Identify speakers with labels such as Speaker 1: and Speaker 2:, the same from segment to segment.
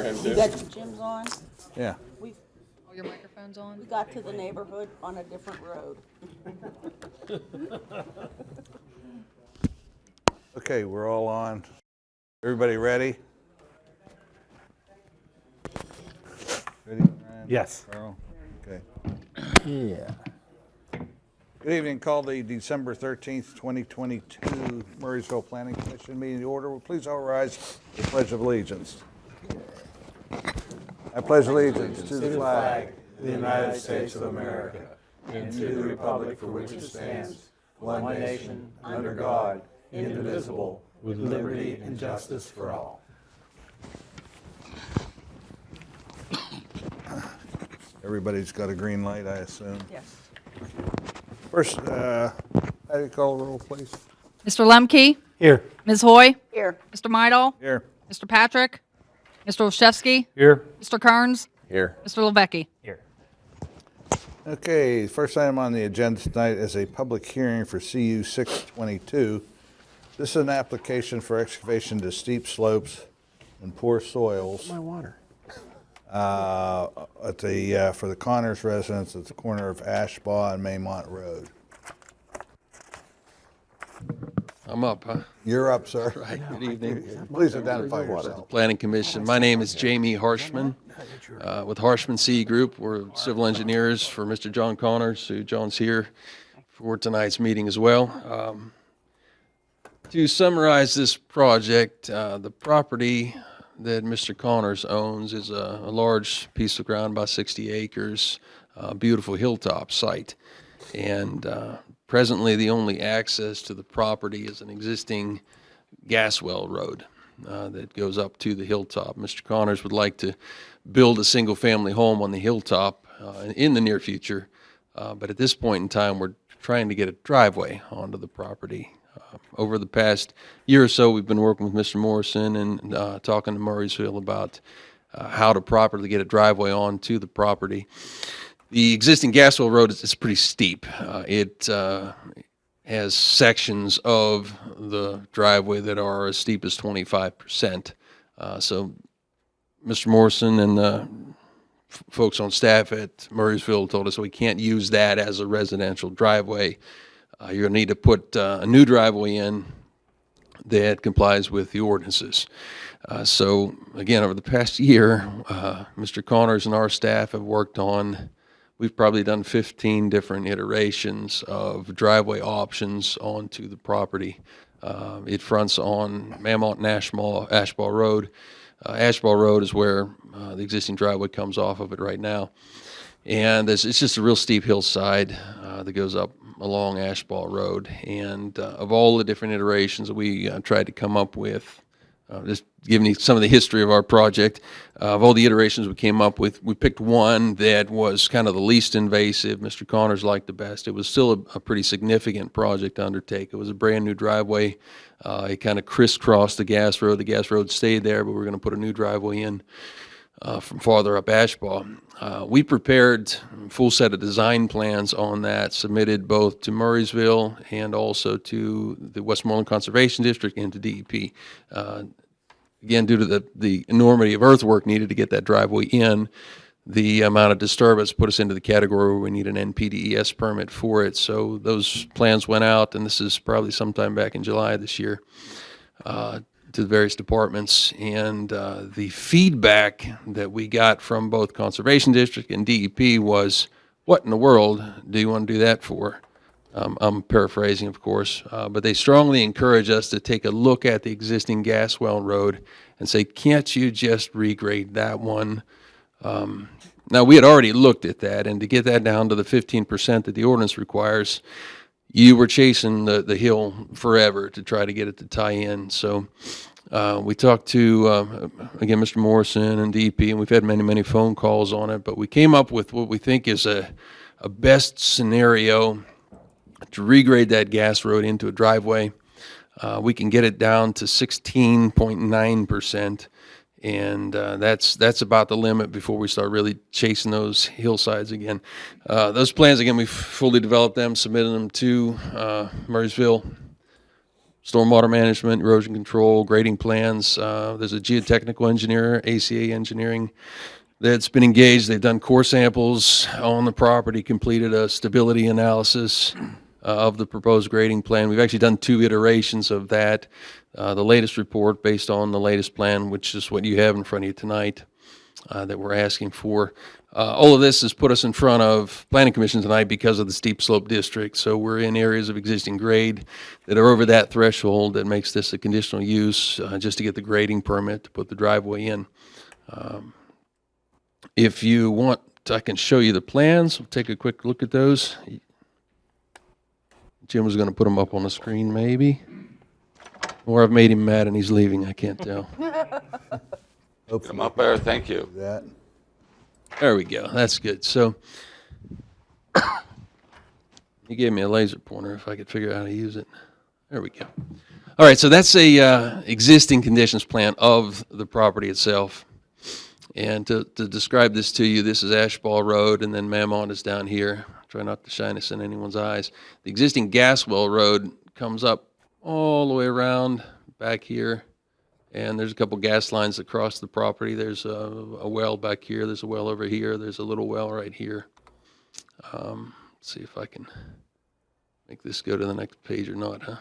Speaker 1: for him
Speaker 2: You
Speaker 1: too.
Speaker 2: got Jim's on?
Speaker 3: Yeah.
Speaker 2: We
Speaker 4: All your microphones on?
Speaker 2: got to the neighborhood on a different road.
Speaker 3: Okay, we're all on. Everybody ready? Ready, Ryan?
Speaker 5: Yes.
Speaker 3: Carl? Okay.
Speaker 5: Yeah.
Speaker 3: Good evening. Call the December 13th, 2022 Murraysville Planning Commission meeting to order. Will please all rise for the Pledge of Allegiance. I pledge allegiance to the flag
Speaker 5: of the United States of America, and to the republic for which it stands, one nation, under God, indivisible, with liberty and justice for all.
Speaker 3: Everybody's got a green light, I assume.
Speaker 2: Yes.
Speaker 3: First, how do you call the roll, please?
Speaker 4: Mr. Lemke,
Speaker 5: Here.
Speaker 4: Ms. Hoy,
Speaker 2: Here.
Speaker 4: Mr. Midal,
Speaker 3: Here.
Speaker 4: Mr. Patrick, Mr. Olszewski,
Speaker 5: Here.
Speaker 4: Mr. Kearns,
Speaker 1: Here.
Speaker 4: Mr. Levecki.
Speaker 5: Here.
Speaker 3: Okay, first item on the agenda tonight is a public hearing for CU 622. This is an application for excavation to steep slopes and poor soils
Speaker 5: My water.
Speaker 3: at the for the Connors residence at the corner of Ashbaugh and Maymont Road.
Speaker 1: I'm up, huh?
Speaker 3: You're up, sir.
Speaker 1: Right. Good evening.
Speaker 3: Please identify yourself.
Speaker 1: Planning Commission. My name is Jamie Harshman with Harshman CE Group. We're civil engineers for Mr. John Connors, who John's here for tonight's meeting as well. To summarize this project, the property that Mr. Connors owns is a large piece of ground, about 60 acres, beautiful hilltop site. And presently, the only access to the property is an existing gas well road that goes up to the hilltop. Mr. Connors would like to build a single-family home on the hilltop in the near future, but at this point in time, we're trying to get a driveway onto the property. Over the past year or so, we've been working with Mr. Morrison and talking to Murraysville about how to properly get a driveway onto the property. The existing Gaswell Road is pretty steep. It has sections of the driveway that are as steep as 25%. So Mr. Morrison and folks on staff at Murraysville told us we can't use that as a residential driveway. You're going to need to put a new driveway in that complies with the ordinances. So again, over the past year, Mr. Connors and our staff have worked on, we've probably done 15 different iterations of driveway options onto the property. It fronts on Maymont and Ashbaugh Road. Ashbaugh Road is where the existing driveway comes off of it right now. And it's just a real steep hillside that goes up along Ashbaugh Road. And of all the different iterations that we tried to come up with, just giving you some of the history of our project, of all the iterations we came up with, we picked one that was kind of the least invasive. Mr. Connors liked the best. It was still a pretty significant project to undertake. It was a brand new driveway. It kind of crisscrossed the gas road. The gas road stayed there, but we're going to put a new driveway in from farther up Ashbaugh. We prepared a full set of design plans on that, submitted both to Murraysville and also to the Westmoreland Conservation District and to DEP. Again, due to the enormity of earthwork needed to get that driveway in, the amount of disturbance put us into the category where we need an NPDES permit for it. So those plans went out, and this is probably sometime back in July this year, to the various departments. And the feedback that we got from both Conservation District and DEP was, what in the world do you want to do that for? I'm paraphrasing, of course, but they strongly encourage us to take a look at the existing Gaswell Road and say, can't you just regrade that one? Now, we had already looked at that, and to get that down to the 15% that the ordinance requires, you were chasing the hill forever to try to get it to tie in. So we talked to, again, Mr. Morrison and DEP, and we've had many, many phone calls on it, but we came up with what we think is a best scenario to regrade that gas road into a driveway. We can get it down to 16.9%, and that's about the limit before we start really chasing those hillsides again. Those plans, again, we fully developed them, submitted them to Murraysville. stormwater management, erosion control, grading plans. There's a geotechnical engineer, ACA Engineering, that's been engaged. They've done core samples on the property, completed a stability analysis of the proposed grading plan. We've actually done 2 iterations of that. The latest report based on the latest plan, which is what you have in front of you tonight, that we're asking for. All of this has put us in front of Planning Commission tonight because of the steep slope district. So we're in areas of existing grade that are over that threshold that makes this a conditional use, just to get the grading permit to put the driveway in. If you want, I can show you the plans. We'll take a quick look at those. Jim was going to put them up on the screen, maybe. Or I've made him mad and he's leaving. I can't tell.
Speaker 6: Come up there, thank you.
Speaker 3: That.
Speaker 1: There we go. That's good. So he gave me a laser pointer if I could figure out how to use it. There we go. All right, so that's a existing conditions plan of the property itself. And to describe this to you, this is Ashball Road, and then Mammont is down here. Try not to shine this in anyone's eyes. The existing Gaswell Road comes up all the way around back here, and there's a couple gas lines across the property. There's a well back here. There's a well over here. There's a little well right here. Let's see if I can make this go to the next page or not, huh?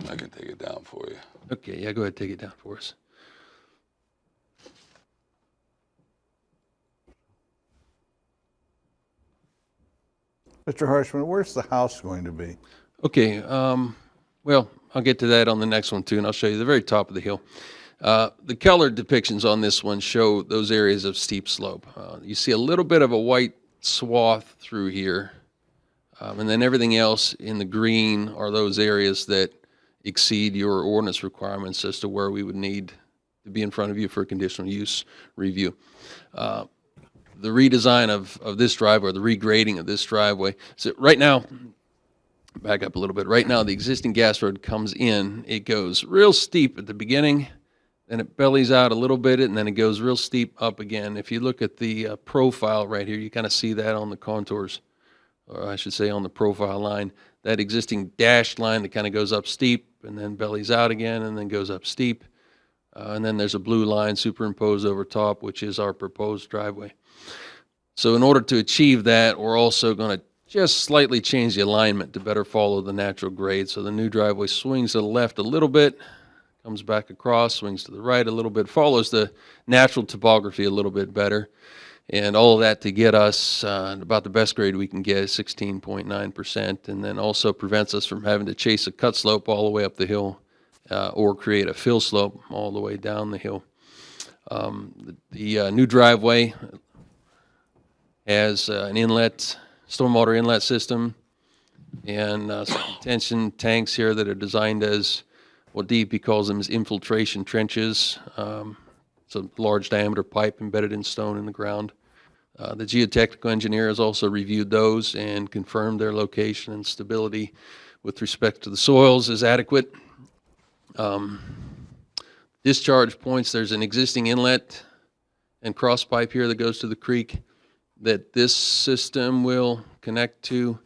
Speaker 6: I can take it down for you.
Speaker 1: Okay, yeah, go ahead, take it down for us.
Speaker 3: Mr. Harshman, where's the house going to be?
Speaker 1: Okay, well, I'll get to that on the next one too, and I'll show you the very top of the hill. The color depictions on this one show those areas of steep slope. You see a little bit of a white swath through here, and then everything else in the green are those areas that exceed your ordinance requirements as to where we would need to be in front of you for a conditional use review. The redesign of this driveway, or the regrading of this driveway. So right now, back up a little bit. Right now, the existing gas road comes in. It goes real steep at the beginning, then it bellies out a little bit, and then it goes real steep up again. If you look at the profile right here, you kind of see that on the contours, or I should say on the profile line. That existing dashed line that kind of goes up steep and then bellies out again and then goes up steep. And then there's a blue line superimposed over top, which is our proposed driveway. So in order to achieve that, we're also going to just slightly change the alignment to better follow the natural grade. So the new driveway swings to the left a little bit, comes back across, swings to the right a little bit, follows the natural topography a little bit better. And all of that to get us about the best grade we can get, 16.9%, and then also prevents us from having to chase a cut slope all the way up the hill or create a fill slope all the way down the hill. The new driveway has an inlet, stormwater inlet system, and some detention tanks here that are designed as what DEP calls them as infiltration trenches. It's a large diameter pipe embedded in stone in the ground. The geotechnical engineer has also reviewed those and confirmed their location and stability with respect to the soils is adequate. Discharge points, there's an existing inlet and cross pipe here that goes to the creek that this system will connect to.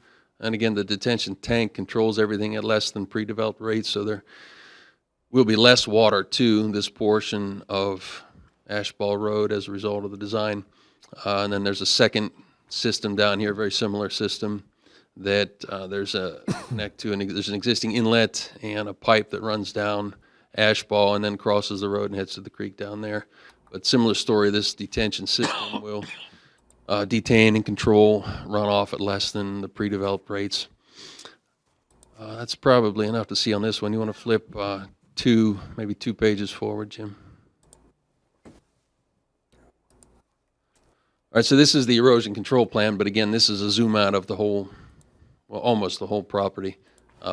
Speaker 1: And again, the detention tank controls everything at less than pre-developed rates, so there will be less water to this portion of Ashball Road as a result of the design. And then there's a second system down here, very similar system, that there's a connect to, there's an existing inlet and a pipe that runs down Ashball and then crosses the road and heads to the creek down there. But similar story, this detention system will detain and control runoff at less than the pre-developed rates. That's probably enough to see on this one. You want to flip maybe two pages forward, Jim? All right, so this is the erosion control plan, but again, this is a zoom out of the whole, well, almost the whole property.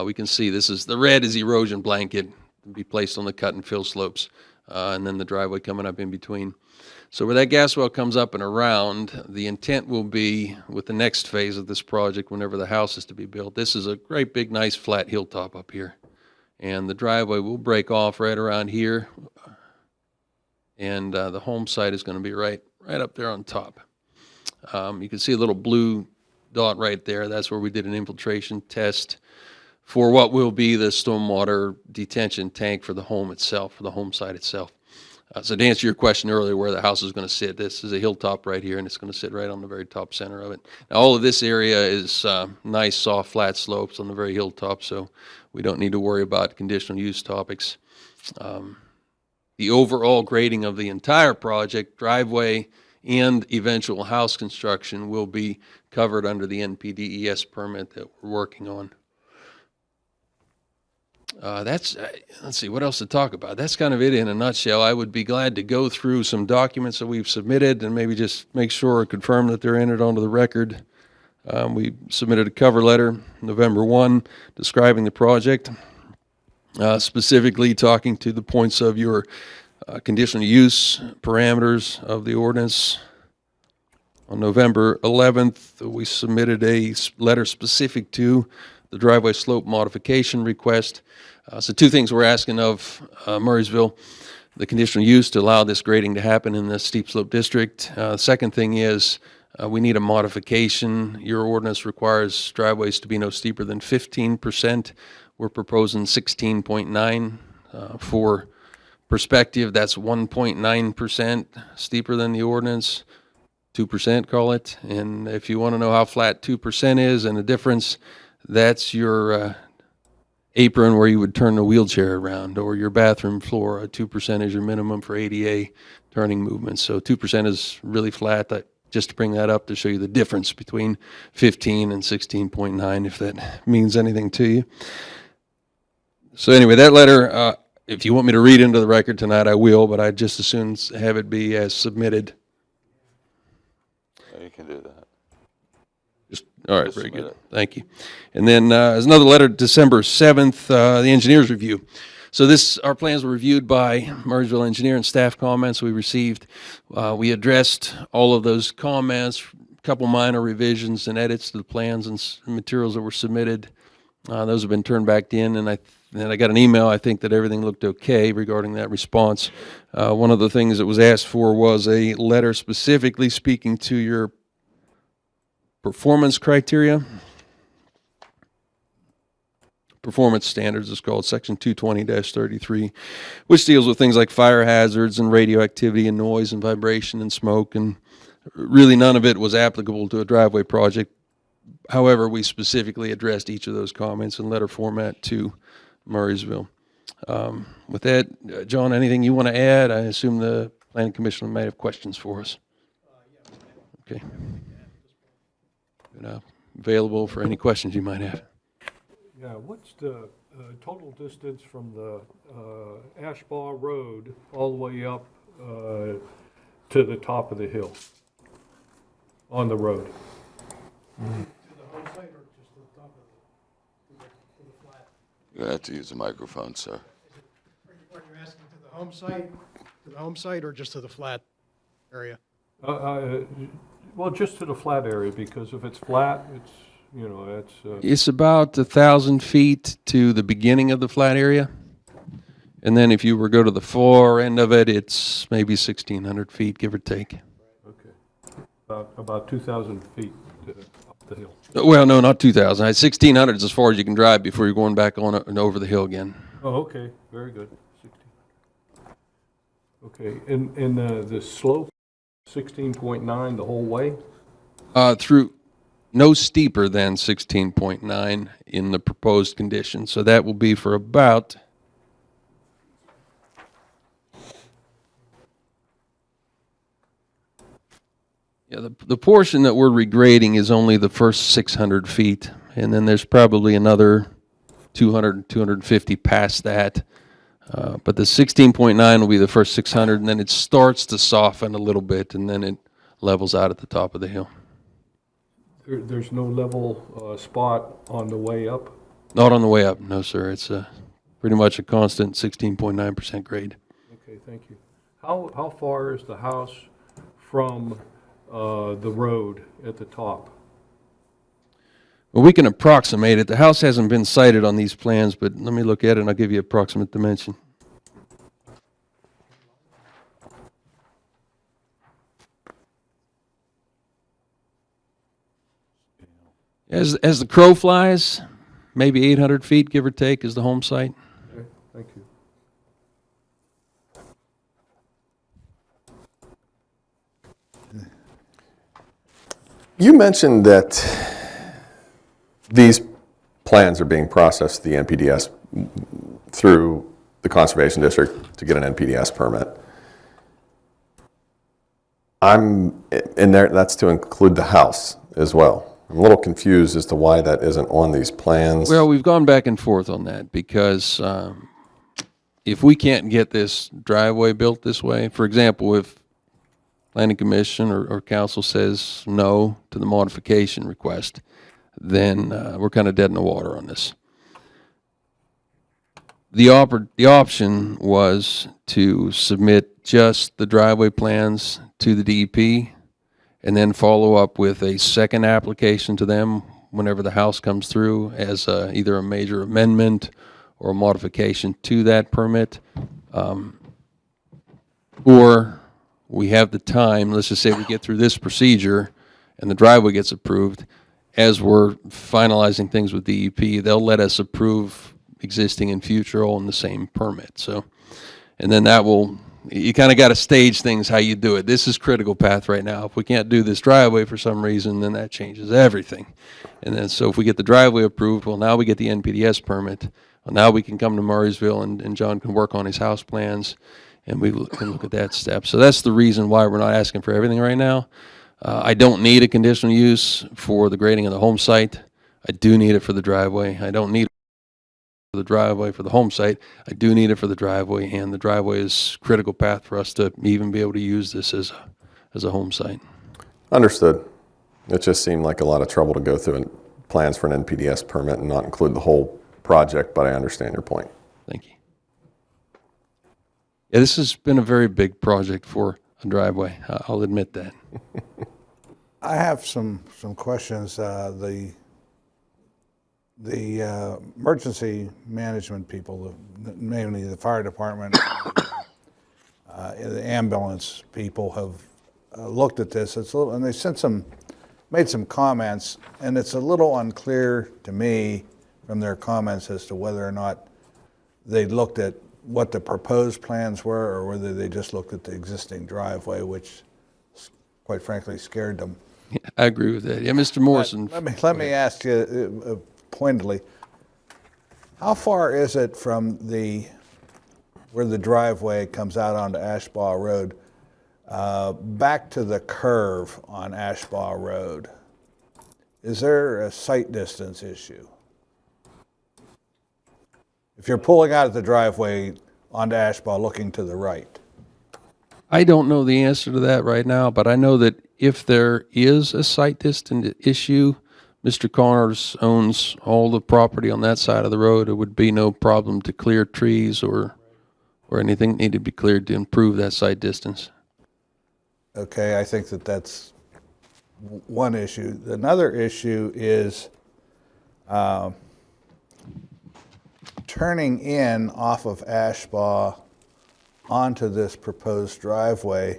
Speaker 1: We can see the red is erosion blanket to be placed on the cut and fill slopes, and then the driveway coming up in between. So where that gas well comes up and around, the intent will be with the next phase of this project, whenever the house is to be built. This is a great big nice flat hilltop up here, and the driveway will break off right around here, and the home site is going to be right up there on top. You can see a little blue dot right there. That's where we did an infiltration test for what will be the stormwater detention tank for the home itself, for the home site itself. So to answer your question earlier, where the house is going to sit, this is a hilltop right here, and it's going to sit right on the very top center of it. Now, all of this area is nice, soft, flat slopes on the very hilltop, so we don't need to worry about conditional use topics. The overall grading of the entire project, driveway, and eventual house construction will be covered under the NPDES permit that we're working on. Let's see, what else to talk about? That's kind of it in a nutshell. I would be glad to go through some documents that we've submitted and maybe just make sure or confirm that they're entered onto the record. We submitted a cover letter November 1 describing the project, specifically talking to the points of your conditional use parameters of the ordinance. On November 11th, we submitted a letter specific to the driveway slope modification request. So two things we're asking of Murraysville: the conditional use to allow this grading to happen in the steep slope district. Second thing is we need a modification. Your ordinance requires driveways to be no steeper than 15%. We're proposing 16.9. For perspective, that's 1.9% steeper than the ordinance. 2%, call it. And if you want to know how flat 2% is and the difference, that's your apron where you would turn the wheelchair around, or your bathroom floor. 2% is your minimum for ADA turning movements. So 2% is really flat. Just to bring that up to show you the difference between 15 and 16.9, if that means anything to you. So anyway, that letter, if you want me to read into the record tonight, I will, but I'd just as soon have it be as submitted.
Speaker 6: Yeah, you can do that.
Speaker 1: All right,
Speaker 6: Just
Speaker 1: very
Speaker 6: submit
Speaker 1: good.
Speaker 6: it.
Speaker 1: Thank you. And then there's another letter, December 7th, the engineer's review. So our plans were reviewed by Murraysville engineer and staff comments we received. We addressed all of those comments, a couple minor revisions and edits to the plans and materials that were submitted. Those have been turned back in, and I got an email, I think, that everything looked okay regarding that response. One of the things that was asked for was a letter specifically speaking to your performance criteria. Performance standards is called, section 220-33, which deals with things like fire hazards and radioactivity and noise and vibration and smoke, and really none of it was applicable to a driveway project. However, we specifically addressed each of those comments in letter format to Murraysville. With that, John, anything you want to add? I assume the Planning Commission might have questions for us. Okay. Available for any questions you might have.
Speaker 7: Yeah, what's the total distance from the Ashbaugh Road all the way up to the top of the hill on the road?
Speaker 5: To the home site or just to the top of the flat?
Speaker 6: You have to use the microphone, sir.
Speaker 5: Are you asking to the home site or just to the flat area?
Speaker 7: Well, just to the flat area, because if it's flat, it's,
Speaker 1: It's about 1,000 feet to the beginning of the flat area. And then if you were to go to the far end of it, it's maybe 1,600 feet, give or take.
Speaker 7: okay. About 2,000 feet up the hill.
Speaker 1: Well, no, not 2,000. 1,600 is as far as you can drive before you're going back on and over the hill again.
Speaker 7: Oh, okay, very good. 16. Okay, and the slope, 16.9 the whole way?
Speaker 1: Through no steeper than 16.9 in the proposed condition. So that will be for about the portion that we're regrading is only the first 600 feet, and then there's probably another 200, 250 past that. But the 16.9 will be the first 600, and then it starts to soften a little bit, and then it levels out at the top of the hill.
Speaker 7: There's no level spot on the way up?
Speaker 1: Not on the way up, no, sir. It's pretty much a constant 16.9% grade.
Speaker 7: Okay, thank you. How far is the house from the road at the top?
Speaker 1: Well, we can approximate it. The house hasn't been sited on these plans, but let me look at it and I'll give you an approximate dimension. As the crow flies, maybe 800 feet, give or take, is the home site.
Speaker 7: Okay, thank you.
Speaker 8: You mentioned that these plans are being processed, the NPDS, through the Conservation District to get an NPDS permit. And there, that's to include the house as well. I'm a little confused as to why that isn't on these plans.
Speaker 1: Well, we've gone back and forth on that because if we can't get this driveway built this way, for example, if Planning Commission or Council says no to the modification request, then we're kind of dead in the water on this. The option was to submit just the driveway plans to the DEP and then follow up with a second application to them whenever the house comes through as either a major amendment or a modification to that permit. Or we have the time, let's just say we get through this procedure and the driveway gets approved, as we're finalizing things with DEP, they'll let us approve existing and future all in the same permit. So, and then that will, you kind of got to stage things how you do it. This is critical path right now. If we can't do this driveway for some reason, then that changes everything. And then, so if we get the driveway approved, well, now we get the NPDS permit. Well, now we can come to Murraysville and John can work on his house plans and we can look at that step. So that's the reason why we're not asking for everything right now. I don't need a conditional use for the grading of the home site. I do need it for the driveway. I don't need it for the driveway for the home site. I do need it for the driveway, and the driveway is critical path for us to even be able to use this as a home site.
Speaker 8: Understood. It just seemed like a lot of trouble to go through and plans for an NPDS permit and not include the whole project, but I understand your point.
Speaker 1: Thank you. Yeah, this has been a very big project for a driveway. I'll admit that.
Speaker 3: I have some questions. The emergency management people, mainly the fire department, the ambulance people have looked at this. It's a little, and they made some comments, and it's a little unclear to me from their comments as to whether or not they looked at what the proposed plans were or whether they just looked at the existing driveway, which quite frankly scared them.
Speaker 1: Yeah, I agree with that. Yeah, Mr. Morrison.
Speaker 3: Let me ask you pointedly, how far is it from where the driveway comes out onto Ashbaugh Road back to the curve on Ashbaugh Road? Is there a sight distance issue? If you're pulling out of the driveway onto Ashbaugh looking to the right.
Speaker 1: I don't know the answer to that right now, but I know that if there is a sight distance issue, Mr. Connors owns all the property on that side of the road. It would be no problem to clear trees or anything needed to be cleared to improve that sight distance.
Speaker 3: Okay, I think that's one issue. Another issue is turning in off of Ashbaugh onto this proposed driveway.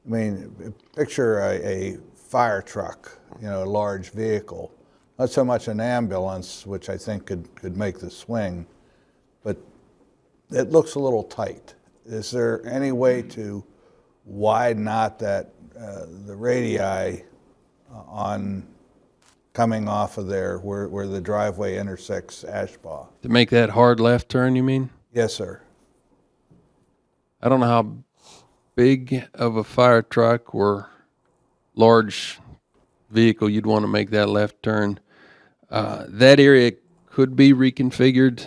Speaker 3: I mean, picture a fire truck, you know, a large vehicle. Not so much an ambulance, which I think could make the swing, but it looks a little tight. Is there any way to widen out that the radii on coming off of there where the driveway intersects Ashbaugh?
Speaker 1: To make that hard left turn, you mean?
Speaker 3: Yes, sir.
Speaker 1: I don't know how big of a fire truck or large vehicle you'd want to make that left turn. That area could be reconfigured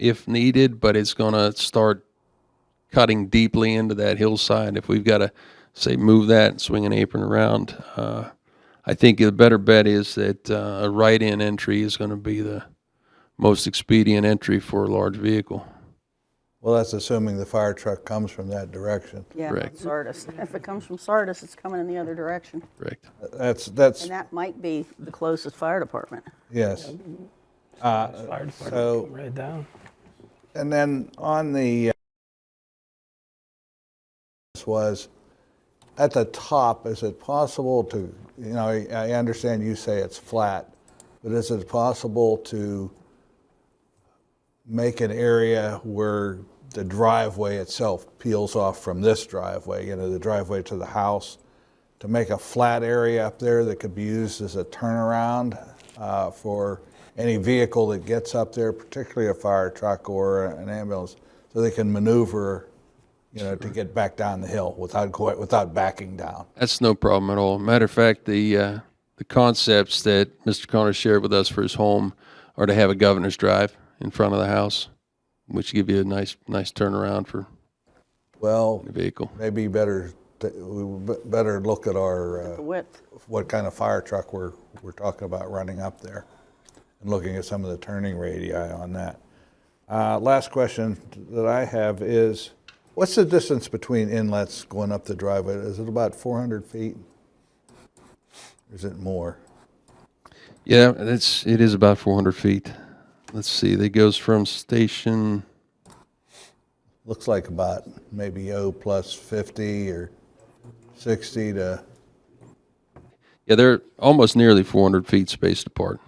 Speaker 1: if needed, but it's going to start cutting deeply into that hillside. If we've got to, say, move that and swing an apron around, I think the better bet is that a right-in entry is going to be the most expedient entry for a large vehicle.
Speaker 3: Well, that's assuming the fire truck comes from that direction.
Speaker 2: Yeah,
Speaker 1: Correct.
Speaker 2: Sardis. If it comes from Sardis, it's coming in the other direction.
Speaker 1: Correct.
Speaker 3: That's
Speaker 2: And that might be the closest fire department.
Speaker 3: yes.
Speaker 5: Fire department
Speaker 3: So,
Speaker 5: right down.
Speaker 3: and then on the was at the top, is it possible to, you know, I understand you say it's flat, but is it possible to make an area where the driveway itself peels off from this driveway, the driveway to the house, to make a flat area up there that could be used as a turnaround for any vehicle that gets up there, particularly a fire truck or an ambulance, so they can maneuver, to get back down the hill without backing down.
Speaker 1: That's no problem at all. Matter of fact, the concepts that Mr. Connor shared with us for his home are to have a governor's drive in front of the house, which give you a nice turnaround for
Speaker 3: Well,
Speaker 1: the vehicle.
Speaker 3: maybe we better look at our
Speaker 2: The width.
Speaker 3: what kind of fire truck we're talking about running up there, and looking at some of the turning radii on that. Last question that I have is, what's the distance between inlets going up the driveway? Is it about 400 feet? Or is it more?
Speaker 1: Yeah, it is about 400 feet. Let's see, that goes from station,
Speaker 3: Looks like about maybe plus 50 or 60 to,
Speaker 1: yeah, they're almost nearly 400 feet spaced apart.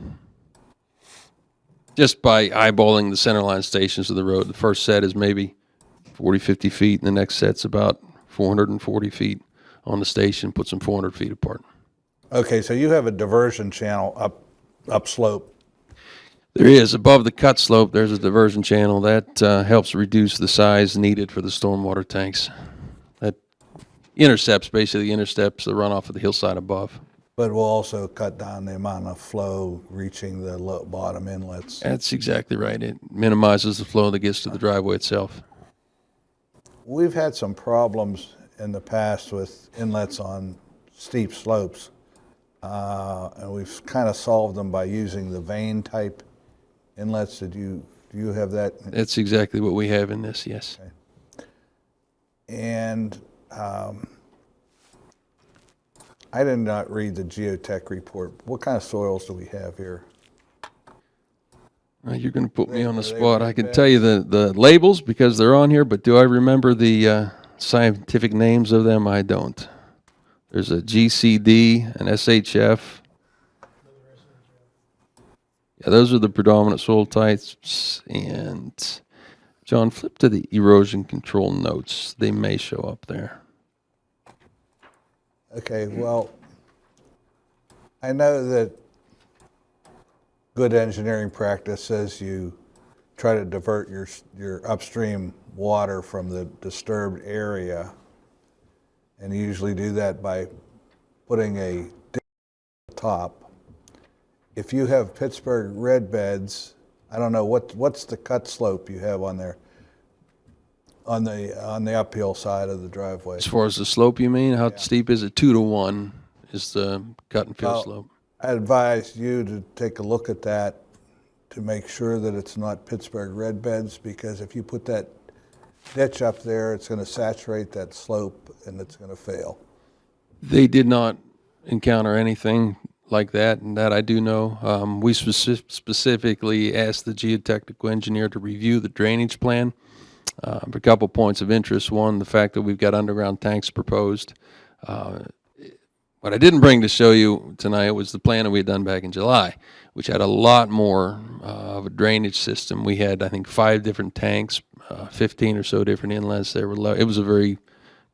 Speaker 1: Just by eyeballing the centerline stations of the road. The first set is maybe 40, 50 feet, and the next set's about 440 feet on the station, puts them 400 feet apart.
Speaker 3: okay, so you have a diversion channel upslope.
Speaker 1: There is, above the cut slope, there's a diversion channel that helps reduce the size needed for the stormwater tanks. That basically intercepts the runoff of the hillside above.
Speaker 3: But will also cut down the amount of flow reaching the bottom inlets.
Speaker 1: That's exactly right. It minimizes the flow that gets to the driveway itself.
Speaker 3: We've had some problems in the past with inlets on steep slopes, and we've kind of solved them by using the vane type inlets. Do you have that?
Speaker 1: That's exactly what we have in this, yes.
Speaker 3: And I did not read the geotech report. What kind of soils do we have here?
Speaker 1: You're going to put me on the
Speaker 3: Are they
Speaker 1: spot. I
Speaker 3: red
Speaker 1: can
Speaker 3: beds?
Speaker 1: tell you the labels because they're on here, but do I remember the scientific names of them? I don't. There's a GCD, an SHF. Yeah, those are the predominant soil types. And John, flip to the erosion control notes. They may show up there.
Speaker 3: Okay, well, I know that good engineering practice says you try to divert your upstream water from the disturbed area, and you usually do that by putting a dip on the top. If you have Pittsburgh red beds, I don't know what's the cut slope you have on there on the uphill side of the driveway.
Speaker 1: As far as the slope, you mean? How steep is it? 2 to 1 is the cut and fill
Speaker 3: Well,
Speaker 1: slope.
Speaker 3: I advise you to take a look at that to make sure that it's not Pittsburgh red beds, because if you put that ditch up there, it's going to saturate that slope and it's going to fail.
Speaker 1: They did not encounter anything like that, and that I do know. We specifically asked the geotechnical engineer to review the drainage plan. A couple points of interest. One, the fact that we've got underground tanks proposed. What I didn't bring to show you tonight was the plan that we had done back in July, which had a lot more of a drainage system. We had, I think, 5 different tanks, 15 or so different inlets. It was a very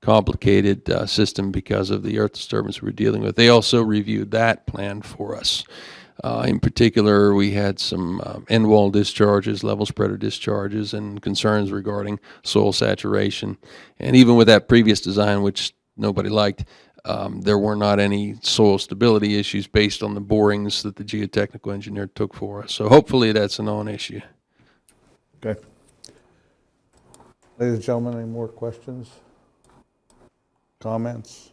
Speaker 1: complicated system because of the earth disturbance we were dealing with. They also reviewed that plan for us. In particular, we had some end wall discharges, level spreader discharges, and concerns regarding soil saturation. And even with that previous design, which nobody liked, there were not any soil stability issues based on the borings that the geotechnical engineer took for us. So hopefully that's a non-issue.
Speaker 3: Okay. Ladies and gentlemen, any more questions? Comments?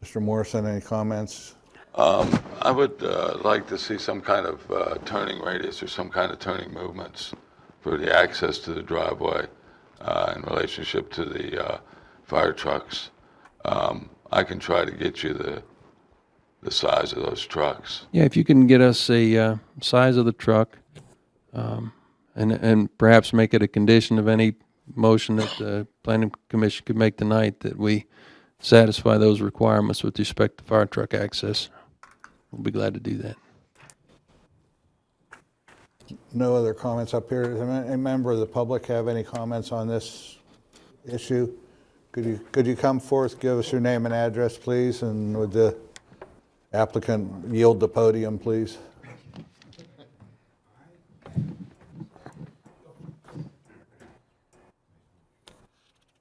Speaker 3: Mr. Morrison, any comments?
Speaker 6: I would like to see some kind of turning radius or some kind of turning movements for the access to the driveway in relationship to the fire trucks. I can try to get you the size of those trucks.
Speaker 1: Yeah, if you can get us a size of the truck, and perhaps make it a condition of any motion that the planning commission could make tonight that we satisfy those requirements with respect to fire truck access. we'll be glad to do that.
Speaker 3: No other comments up here. Does any member of the public have any comments on this issue? Could you come forth, give us your name and address, please, and would the applicant yield the podium, please?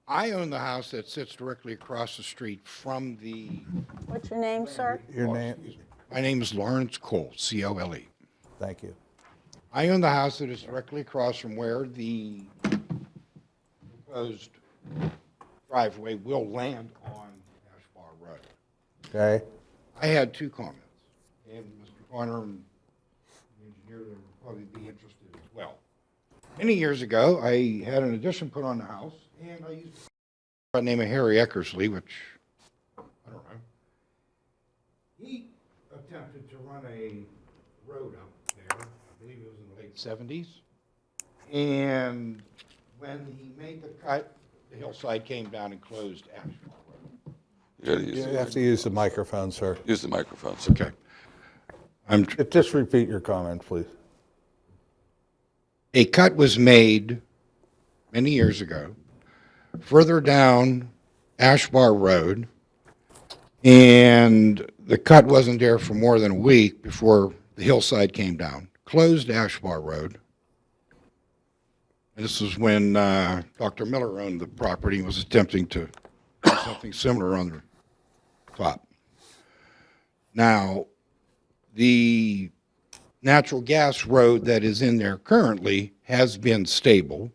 Speaker 9: I own the house that sits directly across the street from the,
Speaker 2: What's your name, sir?
Speaker 3: Your name?
Speaker 9: my name is Lawrence Cole, C-O-L-E.
Speaker 3: Thank you.
Speaker 9: I own the house that is directly across from where the proposed driveway will land on Ash Bar Road.
Speaker 3: Okay?
Speaker 9: I had two comments, and Mr. Corner and the engineer there would probably be interested as well. Many years ago, I had an addition put on the house, and I used a name of Harry Eckersley, which, I don't know. He attempted to run a road up there, I believe it was in the late 70s. And when he made the cut, the hillside came down and closed Ash Bar Road.
Speaker 6: You gotta
Speaker 3: You have to use the microphone, sir.
Speaker 6: use the microphones.
Speaker 9: Okay.
Speaker 3: Just repeat your comment, please.
Speaker 9: A cut was made many years ago, further down Ash Bar Road, and the cut wasn't there for more than a week before the hillside came down, closed Ash Bar Road. And this was when Dr. Miller owned the property and was attempting to do something similar on the top. Now, the natural gas road that is in there currently has been stable,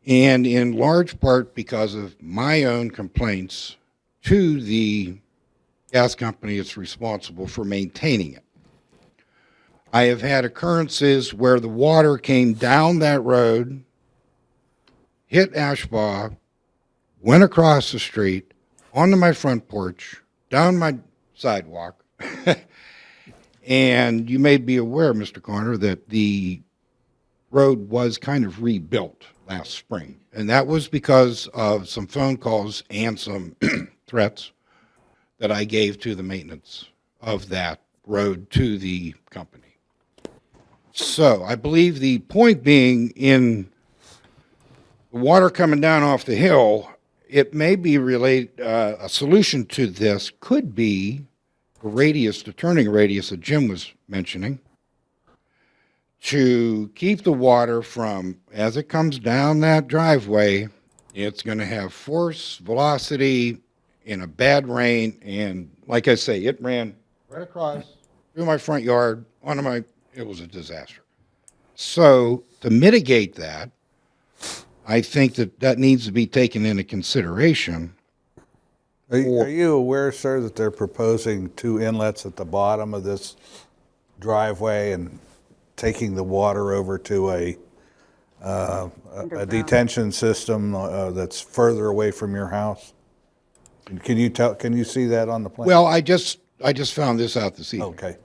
Speaker 9: and in large part because of my own complaints to the gas company that's responsible for maintaining it. I have had occurrences where the water came down that road, hit Ash Bar, went across the street, onto my front porch, down my sidewalk. And you may be aware, Mr. Corner, that the road was kind of rebuilt last spring. And that was because of some phone calls and some threats that I gave to the maintenance of that road to the company. So I believe the point being, in the water coming down off the hill, it may be a solution to this could be the radius, the turning radius that Jim was mentioning, to keep the water from, as it comes down that driveway, it's going to have force, velocity, in a bad rain, and like I say, it ran right across through my front yard, onto my, it was a disaster. So to mitigate that, I think that needs to be taken into consideration.
Speaker 3: Are you aware, sir, that they're proposing two inlets at the bottom of this driveway and taking the water over to a detention system that's further away from your house? Can you see that on the plan?
Speaker 9: Well, I just found this out this evening.
Speaker 3: Okay.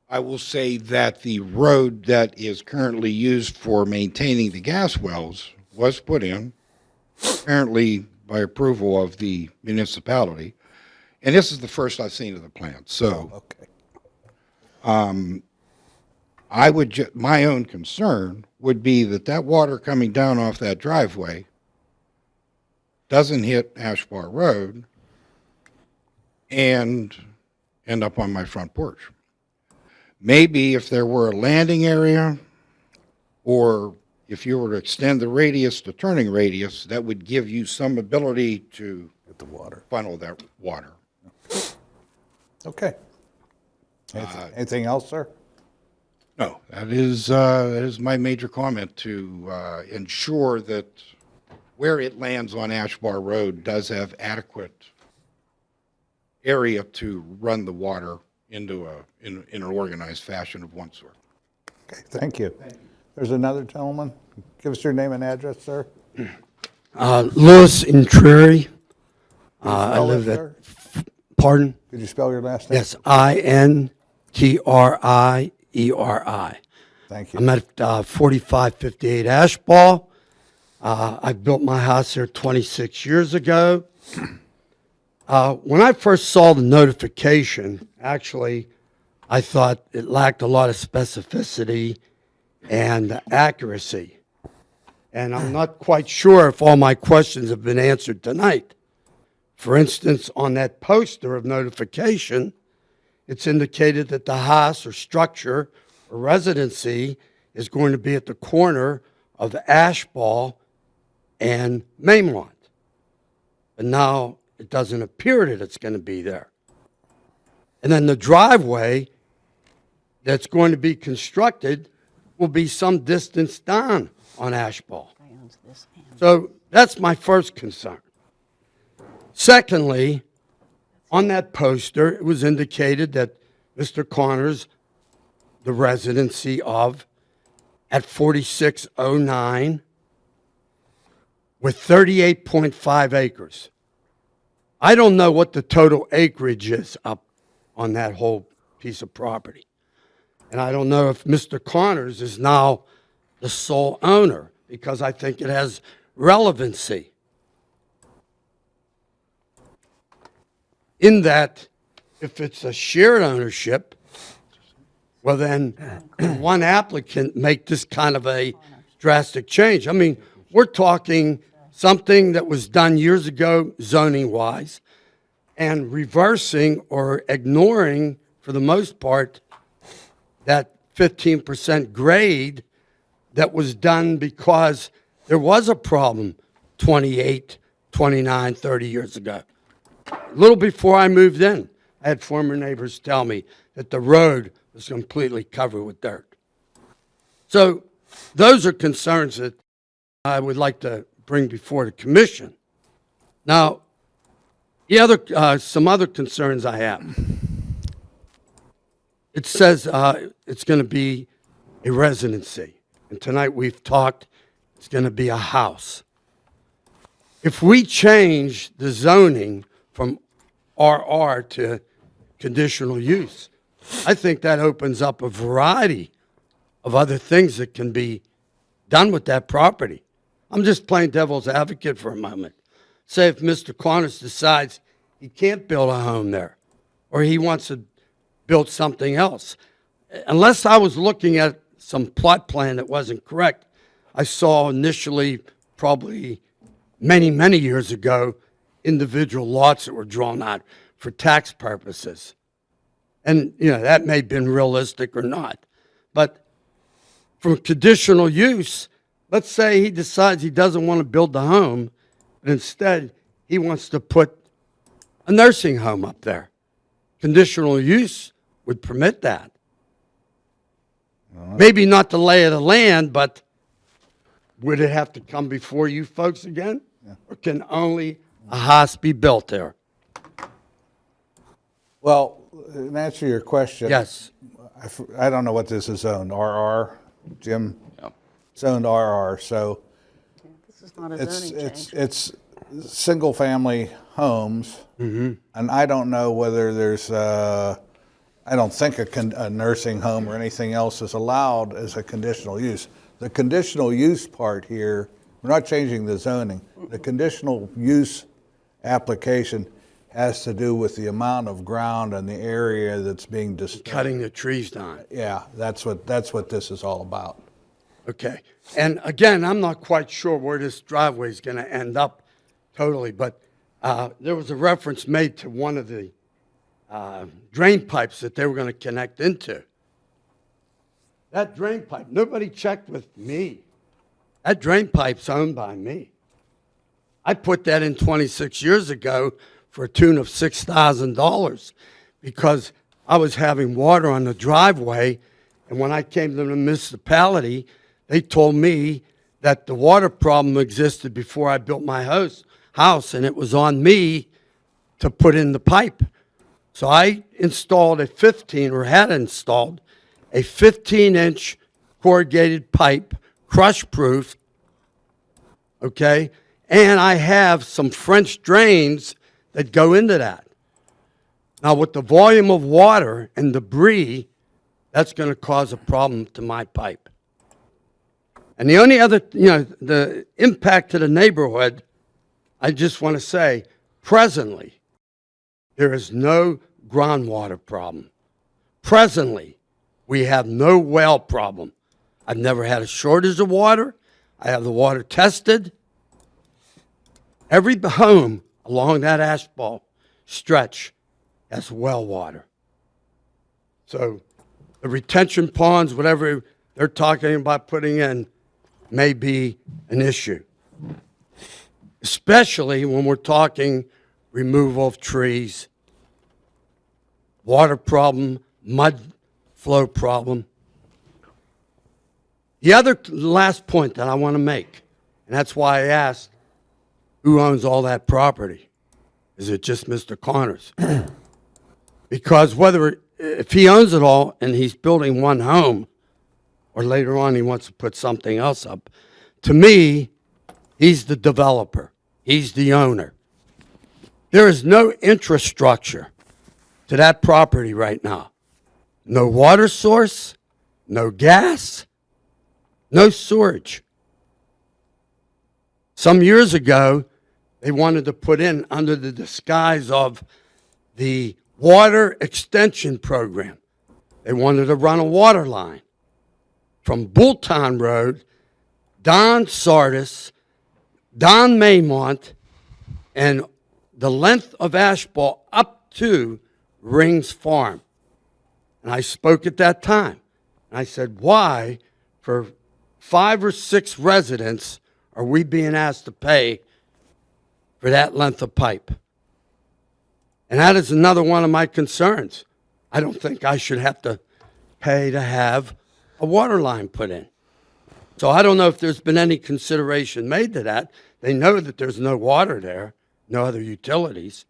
Speaker 9: I will say that the road that is currently used for maintaining the gas wells was put in, apparently by approval of the municipality, and this is the first I've seen of the plan. So,
Speaker 3: Okay.
Speaker 9: my own concern would be that water coming down off that driveway doesn't hit Ash Bar Road and end up on my front porch. Maybe if there were a landing area, or if you were to extend the radius, the turning radius, that would give you some ability to
Speaker 3: Get the water.
Speaker 9: funnel that water.
Speaker 3: Okay. Anything else, sir?
Speaker 9: No, that is my major comment, to ensure that where it lands on Ash Bar Road does have adequate area to run the water into in an organized fashion of one sort.
Speaker 3: Okay, thank you. There's another gentleman. Give us your name and address, sir.
Speaker 10: Louis Intrieri. I
Speaker 3: Spell it,
Speaker 10: live at,
Speaker 3: sir?
Speaker 10: pardon?
Speaker 3: Could you spell your last name?
Speaker 10: Yes, Intrieri.
Speaker 3: Thank you.
Speaker 10: I'm at 4558 Ashball. I built my house here 26 years ago. When I first saw the notification, actually, I thought it lacked a lot of specificity and accuracy. And I'm not quite sure if all my questions have been answered tonight. For instance, on that poster of notification, it's indicated that the house or structure or residency is going to be at the corner of Ashball and Mainmont. But now it doesn't appear that it's going to be there. And then the driveway that's going to be constructed will be some distance down on Ashball. So that's my first concern. Secondly, on that poster, it was indicated that Mr. Connors, the residency of, at 4609, with 38.5 acres. I don't know what the total acreage is up on that whole piece of property. And I don't know if Mr. Connors is now the sole owner, because I think it has relevancy. In that, if it's a shared ownership, well then, one applicant make this kind of a drastic change. I mean, we're talking something that was done years ago zoning-wise and reversing or ignoring, for the most part, that 15% grade that was done because there was a problem 28, 29, 30 years ago. A little before I moved in, I had former neighbors tell me that the road was completely covered with dirt. So those are concerns that I would like to bring before the commission. Now, some other concerns I have. It says it's going to be a residency. And tonight we've talked, it's going to be a house. If we change the zoning from RR to conditional use, I think that opens up a variety of other things that can be done with that property. I'm just playing devil's advocate for a moment. Say if Mr. Connors decides he can't build a home there, or he wants to build something else. Unless I was looking at some plot plan that wasn't correct, I saw initially, probably many, many years ago, individual lots that were drawn out for tax purposes. And, that may have been realistic or not. But for conditional use, let's say he decides he doesn't want to build the home, but instead he wants to put a nursing home up there. Conditional use would permit that. Maybe not the lay of the land, but would it have to come before you folks again? Yeah. Or can only a house be built there?
Speaker 3: Well, in answer to your question.
Speaker 10: Yes.
Speaker 3: I don't know what this is zoned, RR, Jim?
Speaker 6: Yep.
Speaker 3: Zoned RR, so
Speaker 2: This is not a zoning change.
Speaker 3: it's single-family homes. And I don't know whether there's, I don't think a nursing home or anything else is allowed as a conditional use. The conditional use part here, we're not changing the zoning. The conditional use application has to do with the amount of ground and the area that's being disturbed.
Speaker 10: Cutting the trees down.
Speaker 3: Yeah, that's what this is all about.
Speaker 10: Okay. And again, I'm not quite sure where this driveway is going to end up totally, but there was a reference made to one of the drain pipes that they were going to connect into. That drain pipe, nobody checked with me. That drain pipe's owned by me. I put that in 26 years ago for a tune of $6,000 because I was having water on the driveway, and when I came to the municipality, they told me that the water problem existed before I built my house, and it was on me to put in the pipe. So I installed a 15-inch corrugated pipe, crush-proof, okay? And I have some French drains that go into that. Now, with the volume of water and debris, that's going to cause a problem to my pipe. And the only other, the impact to the neighborhood, I just want to say, presently, there is no groundwater problem. Presently, we have no well problem. I've never had a shortage of water. I have the water tested. Every home along that asphalt stretch has well water. So the retention ponds, whatever they're talking about putting in, may be an issue, especially when we're talking removal of trees, water problem, mud flow problem. The other last point that I want to make, and that's why I asked who owns all that property. Is it just Mr. Connors? Because if he owns it all and he's building one home, or later on he wants to put something else up, to me, he's the developer. He's the owner. There is no infrastructure to that property right now. No water source, no gas, no sewage. Some years ago, they wanted to put in, under the disguise of the water extension program, they wanted to run a water line from Bulltown Road, down Sardis, down Maymont, and the length of Ashball up to Rings Farm. And I spoke at that time. And I said, why, for 5 or 6 residents, are we being asked to pay for that length of pipe? And that is another one of my concerns. I don't think I should have to pay to have a water line put in. So I don't know if there's been any consideration made to that. They know that there's no water there, no other utilities.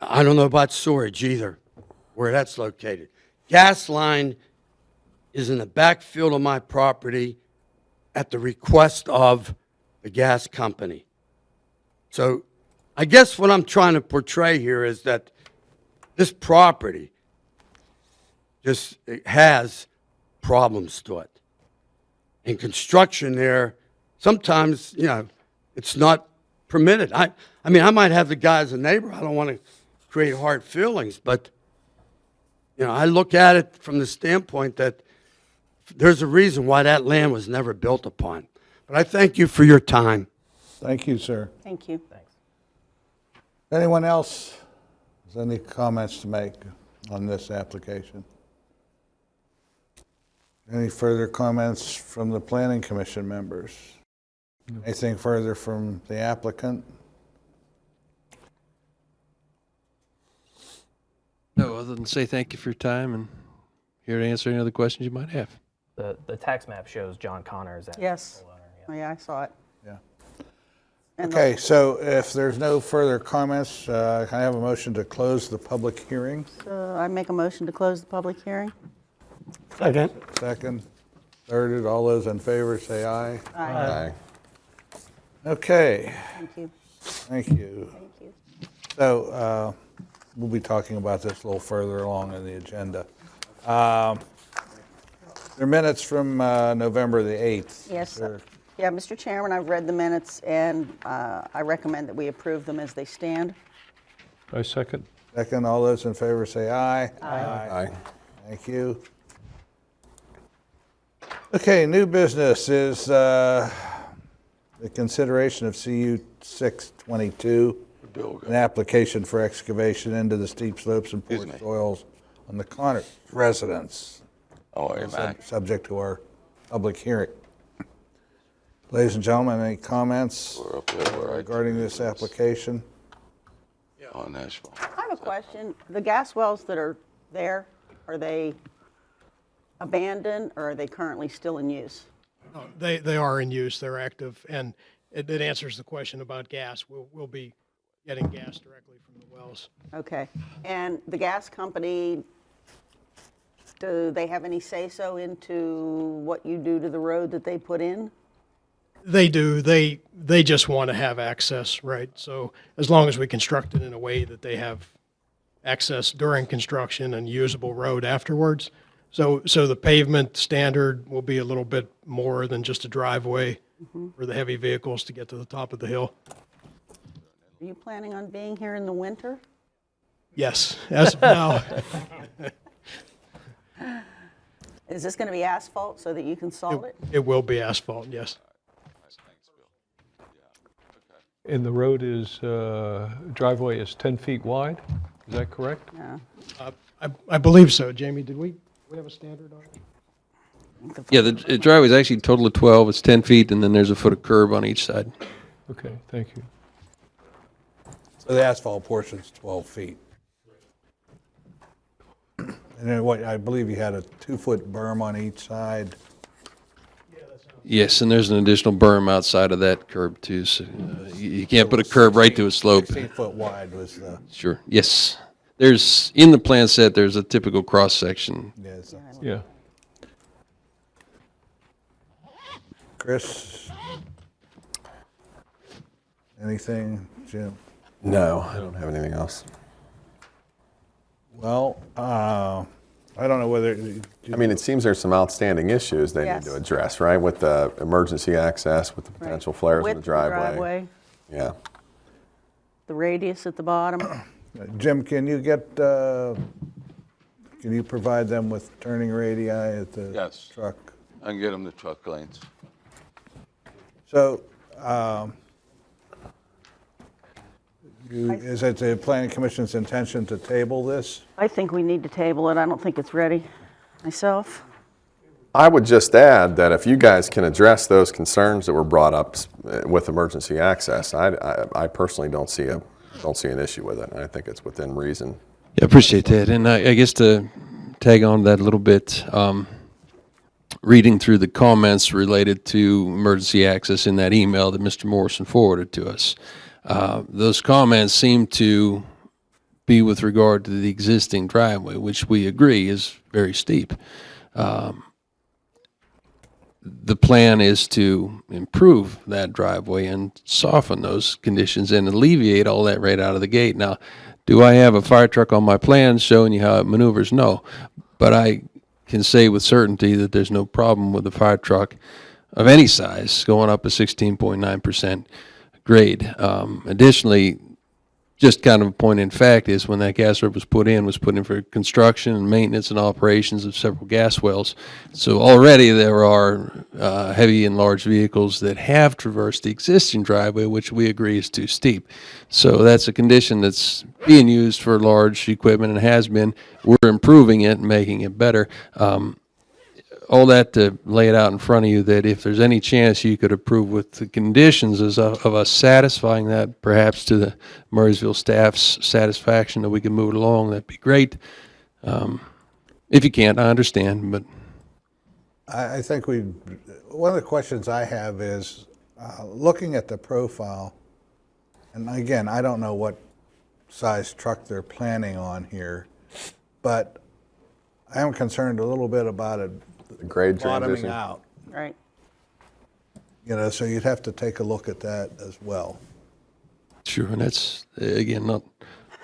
Speaker 10: I don't know about storage either, where that's located. Gas line is in the backfield of my property at the request of the gas company. So I guess what I'm trying to portray here is that this property just has problems to it. And construction there, sometimes, it's not permitted. I mean, I might have the guy as a neighbor. I don't want to create hard feelings, but, I look at it from the standpoint that there's a reason why that land was never built upon. But I thank you for your time.
Speaker 3: Thank you, sir.
Speaker 2: Thank you.
Speaker 3: Anyone else has any comments to make on this application? Any further comments from the Planning Commission members? Anything further from the applicant?
Speaker 1: No, other than say thank you for your time and here to answer any other questions you might have.
Speaker 11: The tax map shows John Connors as
Speaker 2: Yes.
Speaker 11: the owner.
Speaker 2: Oh, yeah, I saw it.
Speaker 3: Yeah.
Speaker 2: And
Speaker 3: Okay, so if there's no further comments, can I have a motion to close the public hearing?
Speaker 2: I make a motion to close the public hearing.
Speaker 10: Second.
Speaker 3: Second, thirded, all those in favor say aye.
Speaker 8: Aye.
Speaker 3: Okay,
Speaker 2: Thank you.
Speaker 3: thank you.
Speaker 2: Thank you.
Speaker 3: So we'll be talking about this a little further along in the agenda. There are minutes from November the 8th.
Speaker 2: Yes,
Speaker 3: Sir.
Speaker 2: yeah, Mr. Chairman, I've read the minutes, and I recommend that we approve them as they stand.
Speaker 7: I second.
Speaker 3: Second, all those in favor say aye.
Speaker 8: Aye.
Speaker 3: Thank you. Okay, new business is the consideration of CU 622, an application for excavation into the steep slopes and poor soils on the Connors residence.
Speaker 6: Oh, yeah, Mac.
Speaker 3: Subject to our public hearing. Ladies and gentlemen, any comments
Speaker 6: We're up there where I
Speaker 3: regarding this application?
Speaker 6: on Nashville.
Speaker 2: I have a question. The gas wells that are there, are they abandoned, or are they currently still in use?
Speaker 12: No, they are in use, they're active, and it answers the question about gas. We'll be getting gas directly from the wells.
Speaker 2: Okay. And the gas company, do they have any say-so into what you do to the road that they put in?
Speaker 12: They do, they just want to have access, right? So as long as we construct it in a way that they have access during construction and usable road afterwards. So the pavement standard will be a little bit more than just a driveway for the heavy vehicles to get to the top of the hill.
Speaker 2: Are you planning on being here in the winter?
Speaker 12: Yes, as of now.
Speaker 2: Is this going to be asphalt so that you can salt it?
Speaker 12: It will be asphalt, yes.
Speaker 7: And the road is, driveway is 10 feet wide? Is that correct?
Speaker 2: No.
Speaker 12: I believe so. Jamie, did we have a standard on it?
Speaker 1: Yeah, the driveway is actually a total of 12. It's 10 feet, and then there's a foot of curb on each side.
Speaker 7: Okay, thank you.
Speaker 3: So the asphalt portion's 12 feet. And then what, I believe you had a 2-foot berm on each side.
Speaker 1: Yes, and there's an additional berm outside of that curb too, so you can't put a curb right to a slope.
Speaker 3: 16-foot wide was the,
Speaker 1: Sure, yes. There's, in the plan set, there's a typical cross-section.
Speaker 3: yes.
Speaker 7: Yeah.
Speaker 3: Chris? Anything, Jim?
Speaker 8: No, I don't have anything else.
Speaker 3: Well, I don't know whether,
Speaker 8: I mean, it seems there's some outstanding issues they
Speaker 2: Yes.
Speaker 8: need to address, right? With the emergency access, with the potential flares in
Speaker 2: Width
Speaker 8: the
Speaker 2: of
Speaker 8: driveway. Yeah.
Speaker 2: the radius at the bottom.
Speaker 3: Jim, can you get, can you provide them with turning radii at the
Speaker 6: Yes.
Speaker 3: truck?
Speaker 6: I can get them the truck lanes.
Speaker 3: So, is it the planning commission's intention to table this?
Speaker 2: I think we need to table it. I don't think it's ready myself.
Speaker 8: I would just add that if you guys can address those concerns that were brought up with emergency access, I personally don't see an issue with it. I think it's within reason.
Speaker 1: Yeah, I appreciate that. And I guess to tag on to that a little bit, reading through the comments related to emergency access in that email that Mr. Morrison forwarded to us, those comments seem to be with regard to the existing driveway, which we agree is very steep. The plan is to improve that driveway and soften those conditions and alleviate all that right out of the gate. Now, do I have a fire truck on my plan showing you how it maneuvers? No. But I can say with certainty that there's no problem with a fire truck of any size going up a 16.9% grade. Additionally, just kind of a point in fact is when that gas rib was put in for construction and maintenance and operations of several gas wells. So already there are heavy and large vehicles that have traversed the existing driveway, which we agree is too steep. So that's a condition that's being used for large equipment and has been. We're improving it and making it better. All that to lay it out in front of you that if there's any chance you could approve with the conditions of us satisfying that, perhaps to the Murraysville staff's satisfaction, that we can move it along, that'd be great. If you can't, I understand, but.
Speaker 3: I think one of the questions I have is, looking at the profile, and again, I don't know what size truck they're planning on here, but I am concerned a little bit about it
Speaker 8: The grade
Speaker 3: bottoming
Speaker 8: transition.
Speaker 3: out.
Speaker 2: Right.
Speaker 3: You know, so you'd have to take a look at that as well.
Speaker 1: Sure, and that's, again, not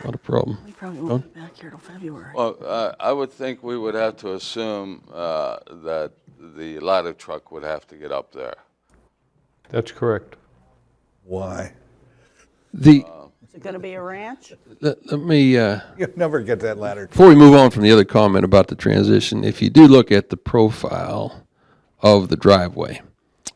Speaker 1: a problem.
Speaker 2: We probably won't be back here till February.
Speaker 6: Well, I would think we would have to assume that the ladder truck would have to get up there.
Speaker 7: That's correct.
Speaker 3: Why?
Speaker 1: The,
Speaker 2: Is it going to be a ranch?
Speaker 1: let me,
Speaker 3: You'll never get that ladder.
Speaker 1: before we move on from the other comment about the transition, if you do look at the profile of the driveway,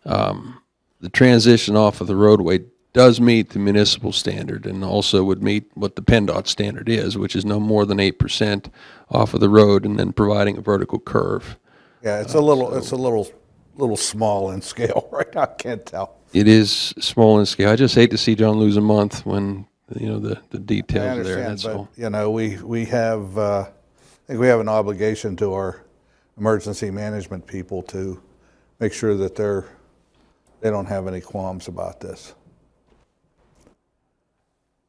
Speaker 1: the transition off of the roadway does meet the municipal standard and also would meet what the PennDOT standard is, which is no more than 8% off of the road and then providing a vertical curve.
Speaker 3: Yeah, it's a little small in scale right now, I can't tell.
Speaker 1: It is small in scale. I just hate to see John lose a month when, the
Speaker 3: I
Speaker 1: details are there,
Speaker 3: understand,
Speaker 1: that's all.
Speaker 3: but, we have, I think we have an obligation to our emergency management people to make sure that they don't have any qualms about this.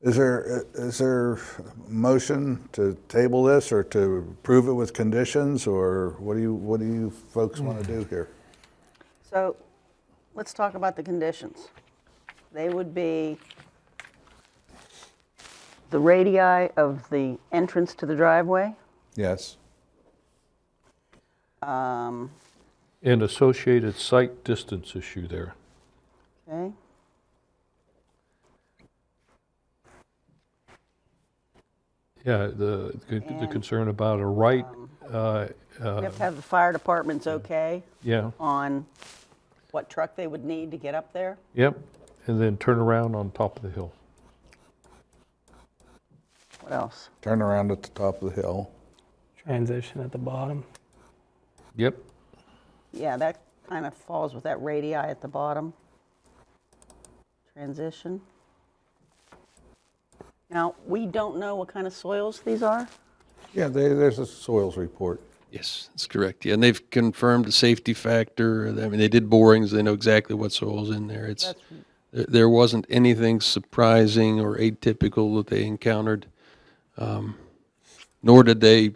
Speaker 3: Is there a motion to table this or to approve it with conditions, or what do you folks want to do here?
Speaker 2: So let's talk about the conditions. They would be the radii of the entrance to the driveway,
Speaker 3: Yes.
Speaker 7: And associated site distance issue there.
Speaker 2: okay?
Speaker 7: Yeah, the concern about a right,
Speaker 2: We have to have the fire department's okay
Speaker 7: yeah,
Speaker 2: on what truck they would need to get up there.
Speaker 7: yep, and then turn around on top of the hill.
Speaker 2: What else?
Speaker 3: Turn around at the top of the hill.
Speaker 11: Transition at the bottom.
Speaker 7: Yep.
Speaker 2: Yeah, that kind of falls with that radii at the bottom. Transition. Now, we don't know what kind of soils these are?
Speaker 3: Yeah, there's a soils report.
Speaker 1: Yes, that's correct. Yeah, and they've confirmed the safety factor. I mean, they did borings. They know exactly what soil's in there. There wasn't anything surprising or atypical that they encountered, nor did they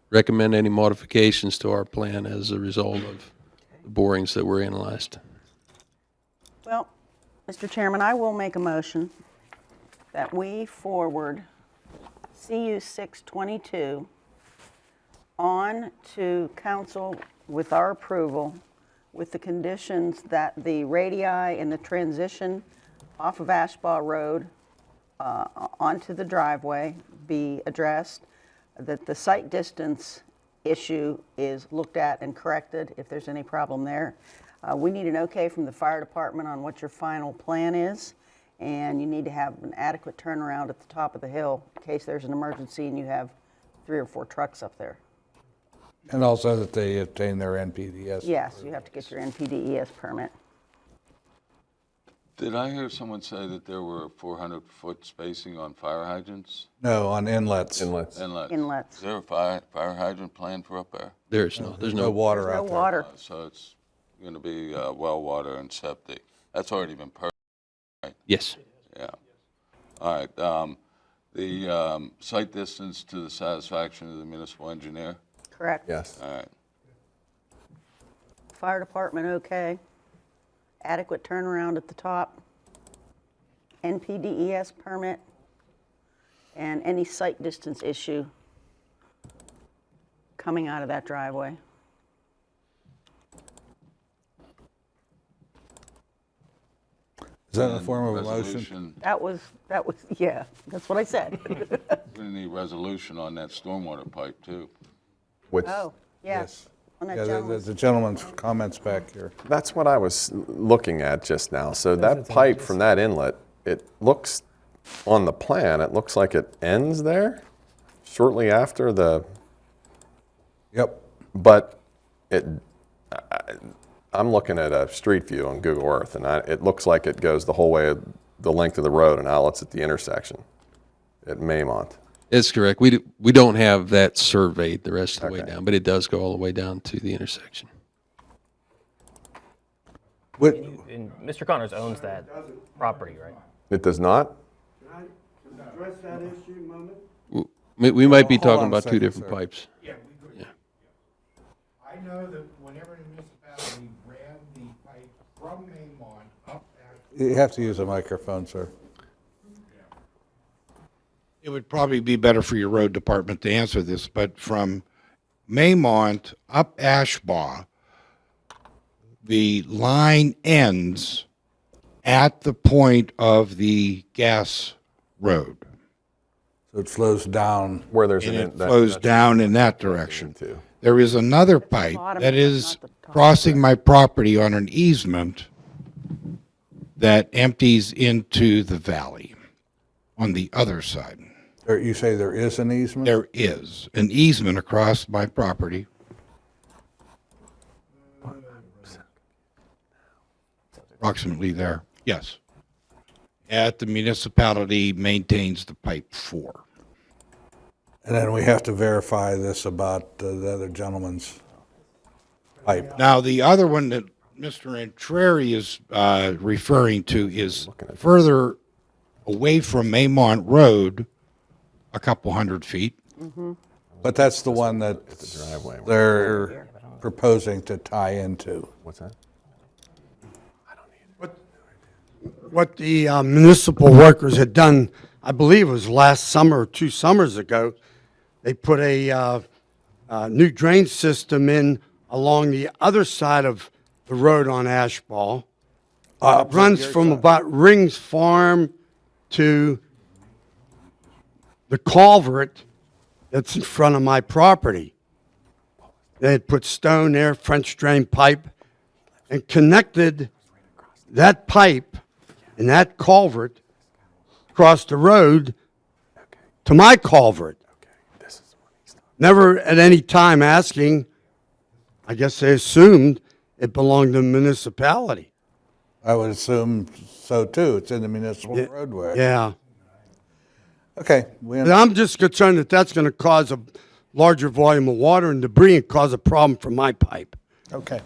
Speaker 1: recommend any modifications to our plan as a result of the borings that were analyzed.
Speaker 2: Well, Mr. Chairman, I will make a motion that we forward CU 622 on to council with our approval, with the conditions that the radii and the transition off of Ashbaugh Road onto the driveway be addressed, that the site distance issue is looked at and corrected if there's any problem there. We need an okay from the fire department on what your final plan is, and you need to have an adequate turnaround at the top of the hill in case there's an emergency and you have 3 or 4 trucks up there.
Speaker 3: And also that they obtain their NPDS.
Speaker 2: Yes, you have to get your NPDES permit.
Speaker 6: Did I hear someone say that there were 400-foot spacing on fire hydrants?
Speaker 3: No, on inlets.
Speaker 6: Inlets.
Speaker 2: Inlets.
Speaker 6: Is there a fire hydrant plan for up there?
Speaker 1: There's
Speaker 3: No
Speaker 1: no
Speaker 3: water
Speaker 2: There's no
Speaker 3: out there.
Speaker 2: water.
Speaker 6: So it's going to be well water and septic. That's already been perked.
Speaker 1: Yes.
Speaker 6: Yeah. All right. The site distance to the satisfaction of the municipal engineer?
Speaker 2: Correct.
Speaker 8: Yes.
Speaker 6: All right.
Speaker 2: Fire department, okay. Adequate turnaround at the top. NPDES permit. And any site distance issue coming out of that driveway.
Speaker 3: Is that in the
Speaker 6: And
Speaker 3: form of a motion?
Speaker 6: resolution-
Speaker 2: That was, yeah, that's what I said.
Speaker 6: We're going to need resolution on that stormwater pipe, too.
Speaker 8: Which,
Speaker 2: Oh, yeah.
Speaker 3: Yes.
Speaker 2: On that
Speaker 3: Yeah,
Speaker 2: gentleman's.
Speaker 3: the gentleman's comments back here.
Speaker 8: that's what I was looking at just now. So that pipe from that inlet, it looks, on the plan, it looks like it ends there shortly after the,
Speaker 3: Yep.
Speaker 8: but I'm looking at a street view on Google Earth, and it looks like it goes the whole way, the length of the road, and outlets at the intersection at Maymont.
Speaker 1: It's correct. We don't have that surveyed the rest of the way
Speaker 8: Okay.
Speaker 1: down, but it does go all the way down to the intersection.
Speaker 3: What,
Speaker 11: And Mr. Connors owns that property, right?
Speaker 8: It does not?
Speaker 10: Address that issue a moment?
Speaker 1: We might be
Speaker 3: Hold on
Speaker 1: talking
Speaker 3: a
Speaker 1: about
Speaker 3: second,
Speaker 1: two different
Speaker 3: sir.
Speaker 1: pipes.
Speaker 10: Yeah, I know that whenever the municipality ran the pipe from Maymont up
Speaker 3: you have to use a microphone, sir.
Speaker 9: It would probably be better for your road department to answer this, but from Maymont up Ashbaugh, the line ends at the point of the gas road.
Speaker 3: So it flows down.
Speaker 8: Where there's
Speaker 9: And
Speaker 8: an,
Speaker 9: it flows down in that direction. There is another pipe
Speaker 2: bottom,
Speaker 9: that
Speaker 2: but
Speaker 9: is
Speaker 2: not the top.
Speaker 9: crossing my property on an easement that empties into the valley on the other side.
Speaker 3: You say there is an easement?
Speaker 9: There is an easement across my property. Approximately there, yes. At the municipality maintains the pipe for.
Speaker 3: And then we have to verify this about the other gentleman's pipe.
Speaker 9: Now, the other one that Mr. Entreri is referring to is further away from Maymont Road, a couple hundred feet.
Speaker 3: But that's the one that
Speaker 8: driveway.
Speaker 3: they're proposing to tie into.
Speaker 8: What's that?
Speaker 10: What the municipal workers had done, I believe it was last summer or 2 summers ago, they put a new drain system in along the other side of the road on Ashball. Runs from about Rings Farm to the culvert that's in front of my property. They had put stone there, French drain pipe, and connected that pipe and that culvert across the road to my culvert. Never at any time asking, I guess they assumed it belonged to the municipality.
Speaker 3: I would assume so too. It's in the municipal roadway.
Speaker 10: Yeah.
Speaker 3: Okay.
Speaker 10: And I'm just concerned that that's going to cause a larger volume of water and debris and cause a problem for my pipe.
Speaker 3: Okay.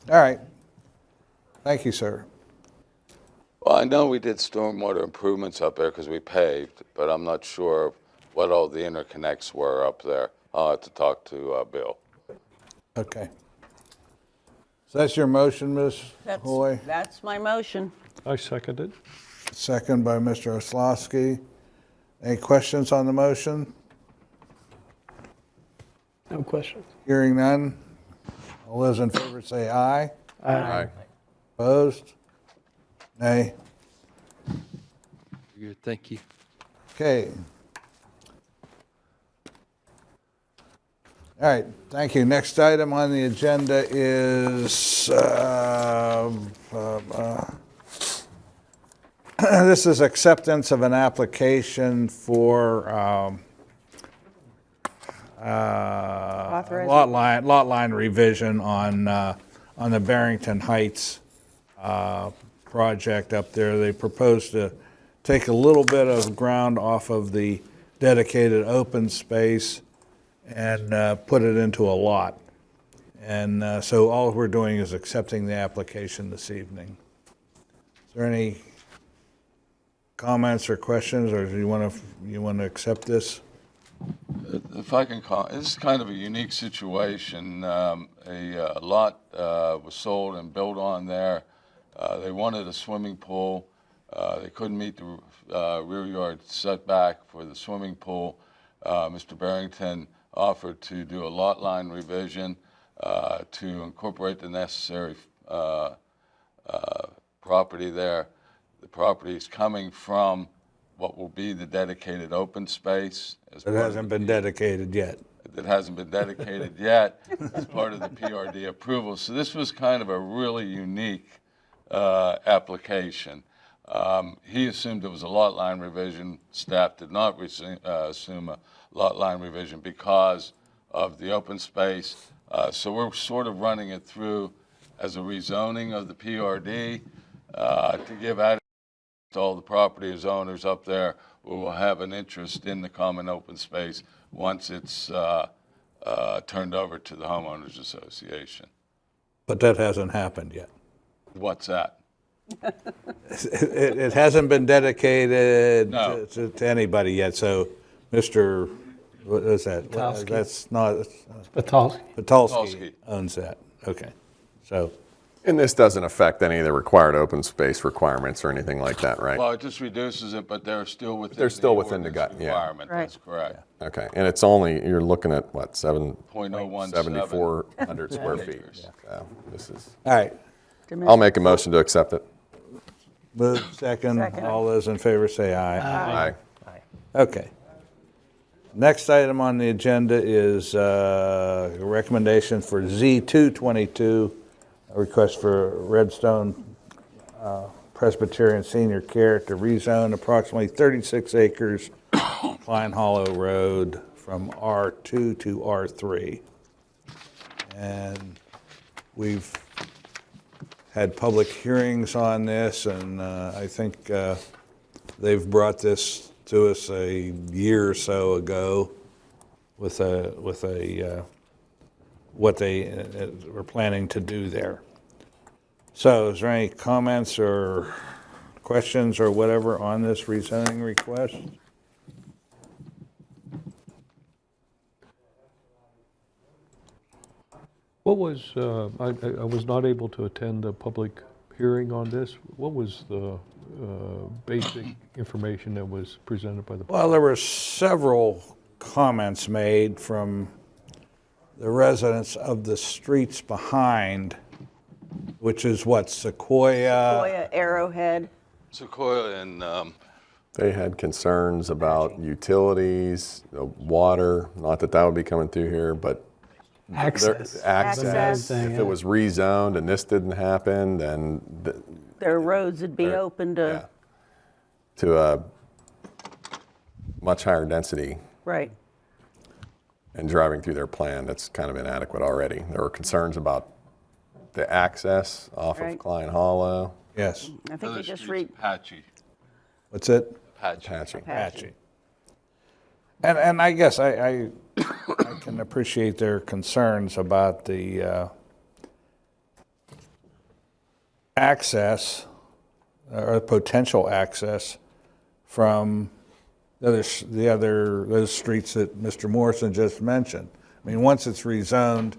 Speaker 3: All right. Thank you, sir.
Speaker 6: Well, I know we did stormwater improvements up there because we paved, but I'm not sure what all the interconnects were up there. I'll have to talk to Bill.
Speaker 3: Okay. So that's your motion, Ms. Hoy?
Speaker 2: That's my motion.
Speaker 7: I second it.
Speaker 3: Second by Mr. Oslowski. Any questions on the motion?
Speaker 11: No questions.
Speaker 3: Hearing none. All those in favor say aye.
Speaker 8: Aye.
Speaker 3: Opposed? Nay.
Speaker 1: Good, thank you.
Speaker 3: Okay. All right, thank you. Next item on the agenda is, this is acceptance of an application for lot line revision on the Barrington Heights project up there. They propose to take a little bit of ground off of the dedicated open space and put it into a lot. And so all we're doing is accepting the application this evening. Is there any comments or questions, or do you want to accept this?
Speaker 6: If I can comment, this is kind of a unique situation. A lot was sold and built on there. They wanted a swimming pool. They couldn't meet the rear yard setback for the swimming pool. Mr. Barrington offered to do a lot line revision to incorporate the necessary property there. The property is coming from what will be the dedicated open space.
Speaker 3: It hasn't been dedicated yet.
Speaker 6: That hasn't been dedicated yet as part of the PRD approval. So this was kind of a really unique application. He assumed it was a lot line revision. Staff did not assume a lot line revision because of the open space. So we're sort of running it through as a rezoning of the PRD to give added to all the property owners up there who will have an interest in the common open space once it's turned over to the homeowners association.
Speaker 3: But that hasn't happened yet.
Speaker 6: What's that?
Speaker 3: It hasn't been dedicated
Speaker 6: No.
Speaker 3: to anybody yet, so Mr., what is that?
Speaker 11: Patulski.
Speaker 3: That's not,
Speaker 11: Patulski.
Speaker 3: Patulski owns that. Okay, so,
Speaker 8: And this doesn't affect any of the required open space requirements or anything like that, right?
Speaker 6: Well, it just reduces it, but they're still within
Speaker 8: They're still within the
Speaker 6: ordinance
Speaker 8: gut, yeah.
Speaker 6: requirement.
Speaker 2: Right.
Speaker 6: That's correct.
Speaker 8: Okay, and it's only, you're looking at what,
Speaker 6: 0.017.
Speaker 8: 7,400 square feet.
Speaker 6: acres.
Speaker 8: So this is,
Speaker 3: all right.
Speaker 8: I'll make a motion to accept it.
Speaker 3: Move second. All those in favor say aye.
Speaker 8: Aye.
Speaker 3: Okay. Next item on the agenda is a recommendation for Z222, a request for Redstone Presbyterian Senior Care to rezone approximately 36 acres Klein Hollow Road from R2 to R3. And we've had public hearings on this, and I think they've brought this to us a year or so ago with what they were planning to do there. So is there any comments or questions or whatever on this rezoning request?
Speaker 7: What was, I was not able to attend the public hearing on this. What was the basic information that was presented by the?
Speaker 3: Well, there were several comments made from the residents of the streets behind, which is what, Sequoia?
Speaker 2: Sequoia, Arrowhead.
Speaker 6: Sequoia and
Speaker 8: They had concerns about utilities, water, not that that would be coming through here, but
Speaker 11: Access.
Speaker 2: Access.
Speaker 8: If it was rezoned and this didn't happen, then
Speaker 2: Their roads would be open
Speaker 8: yeah,
Speaker 2: to,
Speaker 8: to a much higher density
Speaker 2: right.
Speaker 8: and driving through their plan, that's kind of inadequate already. There were concerns about the access off
Speaker 2: Right.
Speaker 8: of Klein Hollow.
Speaker 3: Yes.
Speaker 2: I think
Speaker 6: Other
Speaker 2: you just
Speaker 6: streets,
Speaker 2: read,
Speaker 6: patchy.
Speaker 3: What's it?
Speaker 8: Patching.
Speaker 3: Patchy. And I guess I can appreciate their concerns about the access or potential access from those streets that Mr. Morrison just mentioned. I mean, once it's rezoned,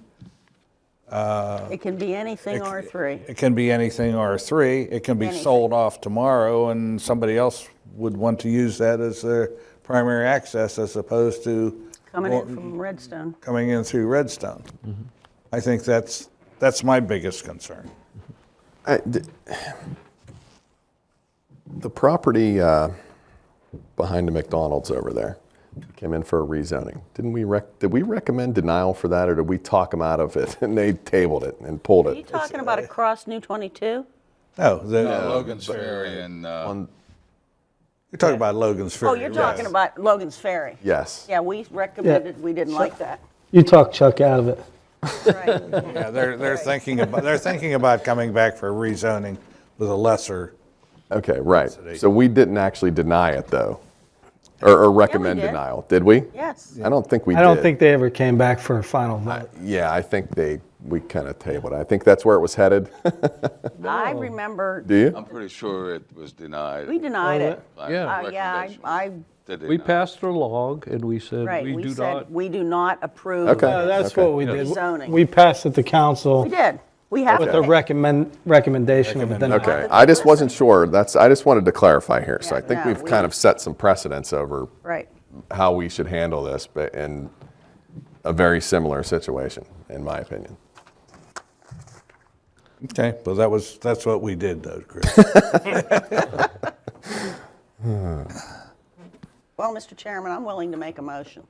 Speaker 2: it can be anything R3.
Speaker 3: it can be anything R3. It can be
Speaker 2: Anything.
Speaker 3: sold off tomorrow, and somebody else would want to use that as their primary access as opposed to
Speaker 2: Coming in from Redstone.
Speaker 3: coming in through Redstone. I think that's my biggest concern.
Speaker 8: The property behind the McDonald's over there came in for a rezoning. Did we recommend denial for that, or did we talk them out of it and they tabled it and pulled
Speaker 2: Are
Speaker 8: it?
Speaker 2: you talking about across New 22?
Speaker 3: No,
Speaker 6: Logan's Ferry and,
Speaker 3: you're talking about Logan's Ferry.
Speaker 2: Oh, you're talking about Logan's Ferry.
Speaker 8: Yes.
Speaker 2: Yeah, we recommended, we didn't like that.
Speaker 11: You talked Chuck out of it.
Speaker 2: Right.
Speaker 3: Yeah, they're thinking about coming back for rezoning with a lesser.
Speaker 8: Okay, right. So we didn't actually deny it though, or recommend
Speaker 2: did.
Speaker 8: denial, did we?
Speaker 2: Yes.
Speaker 8: I don't think we did.
Speaker 11: I don't think they ever came back for a final vote.
Speaker 8: Yeah, I think we kind of tabled it. I think that's where it was headed.
Speaker 2: I remember,
Speaker 8: Do you?
Speaker 6: I'm pretty sure it was denied.
Speaker 2: we denied it.
Speaker 7: Yeah.
Speaker 2: I
Speaker 7: We passed it along and we said,
Speaker 2: right,
Speaker 7: we
Speaker 2: we
Speaker 7: do
Speaker 2: said,
Speaker 7: not.
Speaker 2: we do not approve.
Speaker 8: Okay.
Speaker 11: That's
Speaker 8: Okay.
Speaker 11: what we did.
Speaker 2: Rezoning.
Speaker 11: We passed it to council
Speaker 2: We did. We have
Speaker 11: with
Speaker 2: to.
Speaker 11: a recommendation of a denial.
Speaker 8: Okay, I just wasn't sure. I just wanted to clarify here. So I
Speaker 2: Yeah,
Speaker 8: think
Speaker 2: no,
Speaker 8: we've kind of set some precedents over
Speaker 2: Right.
Speaker 8: how we should handle this, but in a very similar situation, in my opinion.
Speaker 3: Okay, well, that's what we did though, Chris.
Speaker 2: Well, Mr. Chairman, I'm willing to make a motion.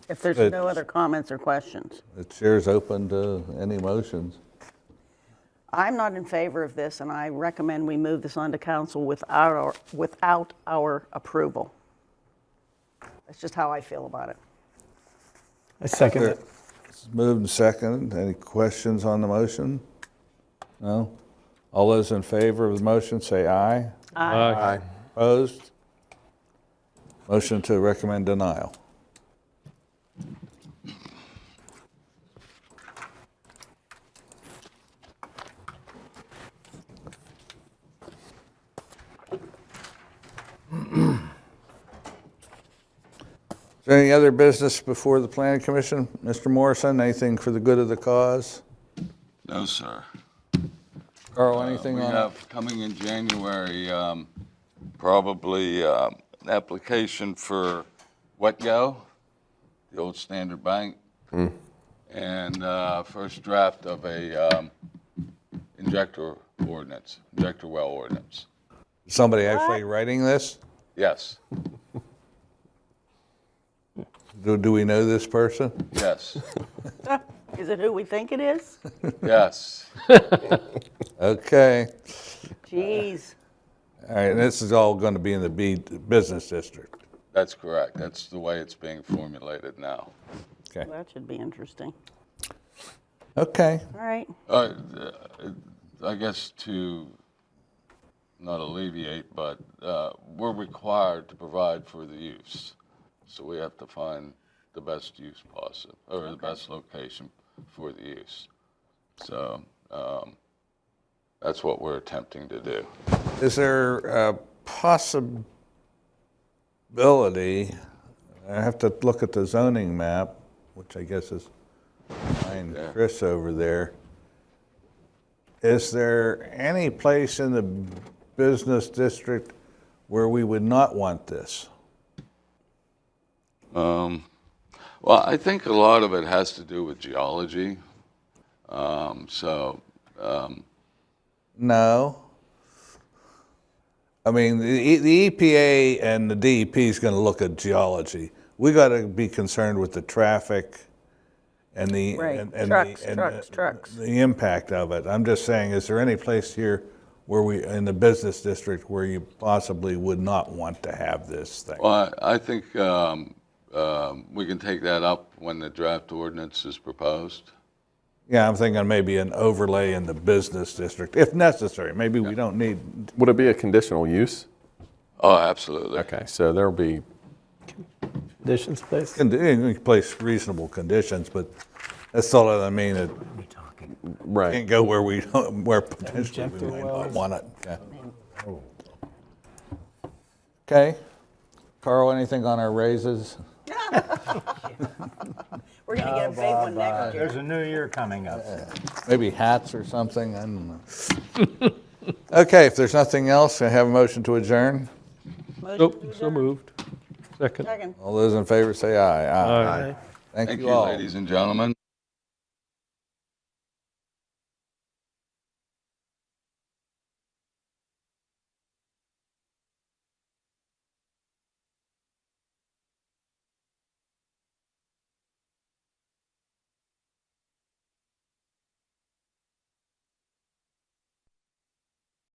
Speaker 2: If there's
Speaker 3: Good.
Speaker 2: no other comments or questions.
Speaker 3: The chair's open to any motions.
Speaker 2: I'm not in favor of this, and I recommend we move this on to council without our approval. That's just how I feel about it.
Speaker 11: I second it.
Speaker 3: It's moved and seconded. Any questions on the motion? No? All those in favor of the motion say aye.
Speaker 8: Aye.
Speaker 3: Opposed? Motion to recommend denial. Is there any other business before the planning commission? Mr. Morrison, anything for the good of the cause?
Speaker 6: No, sir.
Speaker 3: Carl, anything
Speaker 6: We
Speaker 3: on?
Speaker 6: have coming in January, probably an application for WetGo, the old Standard Bank, and first draft of a injector well ordinance.
Speaker 3: Somebody actually writing this?
Speaker 6: Yes,
Speaker 3: Do we know this person?
Speaker 6: yes,
Speaker 2: Is it who we think it is?
Speaker 6: yes.
Speaker 3: Okay.
Speaker 2: Jeez.
Speaker 3: All right, and this is all going to be in the business district.
Speaker 6: That's correct. That's the way it's being formulated now.
Speaker 3: Okay.
Speaker 2: That should be interesting.
Speaker 3: Okay.
Speaker 2: All right.
Speaker 6: I guess to not alleviate, but we're required to provide for the use. So we have to find the best use possible, or the best location for the use. So that's what we're attempting to do.
Speaker 3: Is there a possibility, I have to look at the zoning map, which I guess is behind Chris over there. Is there any place in the business district where we would not want this?
Speaker 6: Well, I think a lot of it has to do with geology.
Speaker 3: No. I mean, the EPA and the DEP is going to look at geology. We got to be concerned with the traffic and the
Speaker 2: Right.
Speaker 3: and
Speaker 2: Trucks.
Speaker 3: the impact of it. I'm just saying, is there any place here where we in the business district where you possibly would not want to have this thing?
Speaker 6: Well, I think we can take that up when the draft ordinance is proposed.
Speaker 3: Yeah, I'm thinking maybe an overlay in the business district, if necessary. Maybe we don't need.
Speaker 8: Would it be a conditional use?
Speaker 6: Oh, absolutely.
Speaker 8: Okay, so there'll be,
Speaker 11: Conditions, please.
Speaker 3: You can place reasonable conditions, but that still doesn't mean it
Speaker 8: right.
Speaker 3: can't go where we don't, where potentially we might not want it. Okay. Carl, anything on our raises?
Speaker 2: We're going to get a big one next year.
Speaker 5: There's a new year coming up.
Speaker 3: Maybe hats or something? I don't know. Okay, if there's nothing else, I have a motion to adjourn.
Speaker 2: Motion to
Speaker 7: So
Speaker 2: adjourn.
Speaker 7: moved. Second.
Speaker 2: Second.
Speaker 3: All those in favor say aye.
Speaker 7: Aye.
Speaker 3: Thank
Speaker 6: Thank
Speaker 3: you
Speaker 6: you,
Speaker 3: all.
Speaker 6: ladies and gentlemen.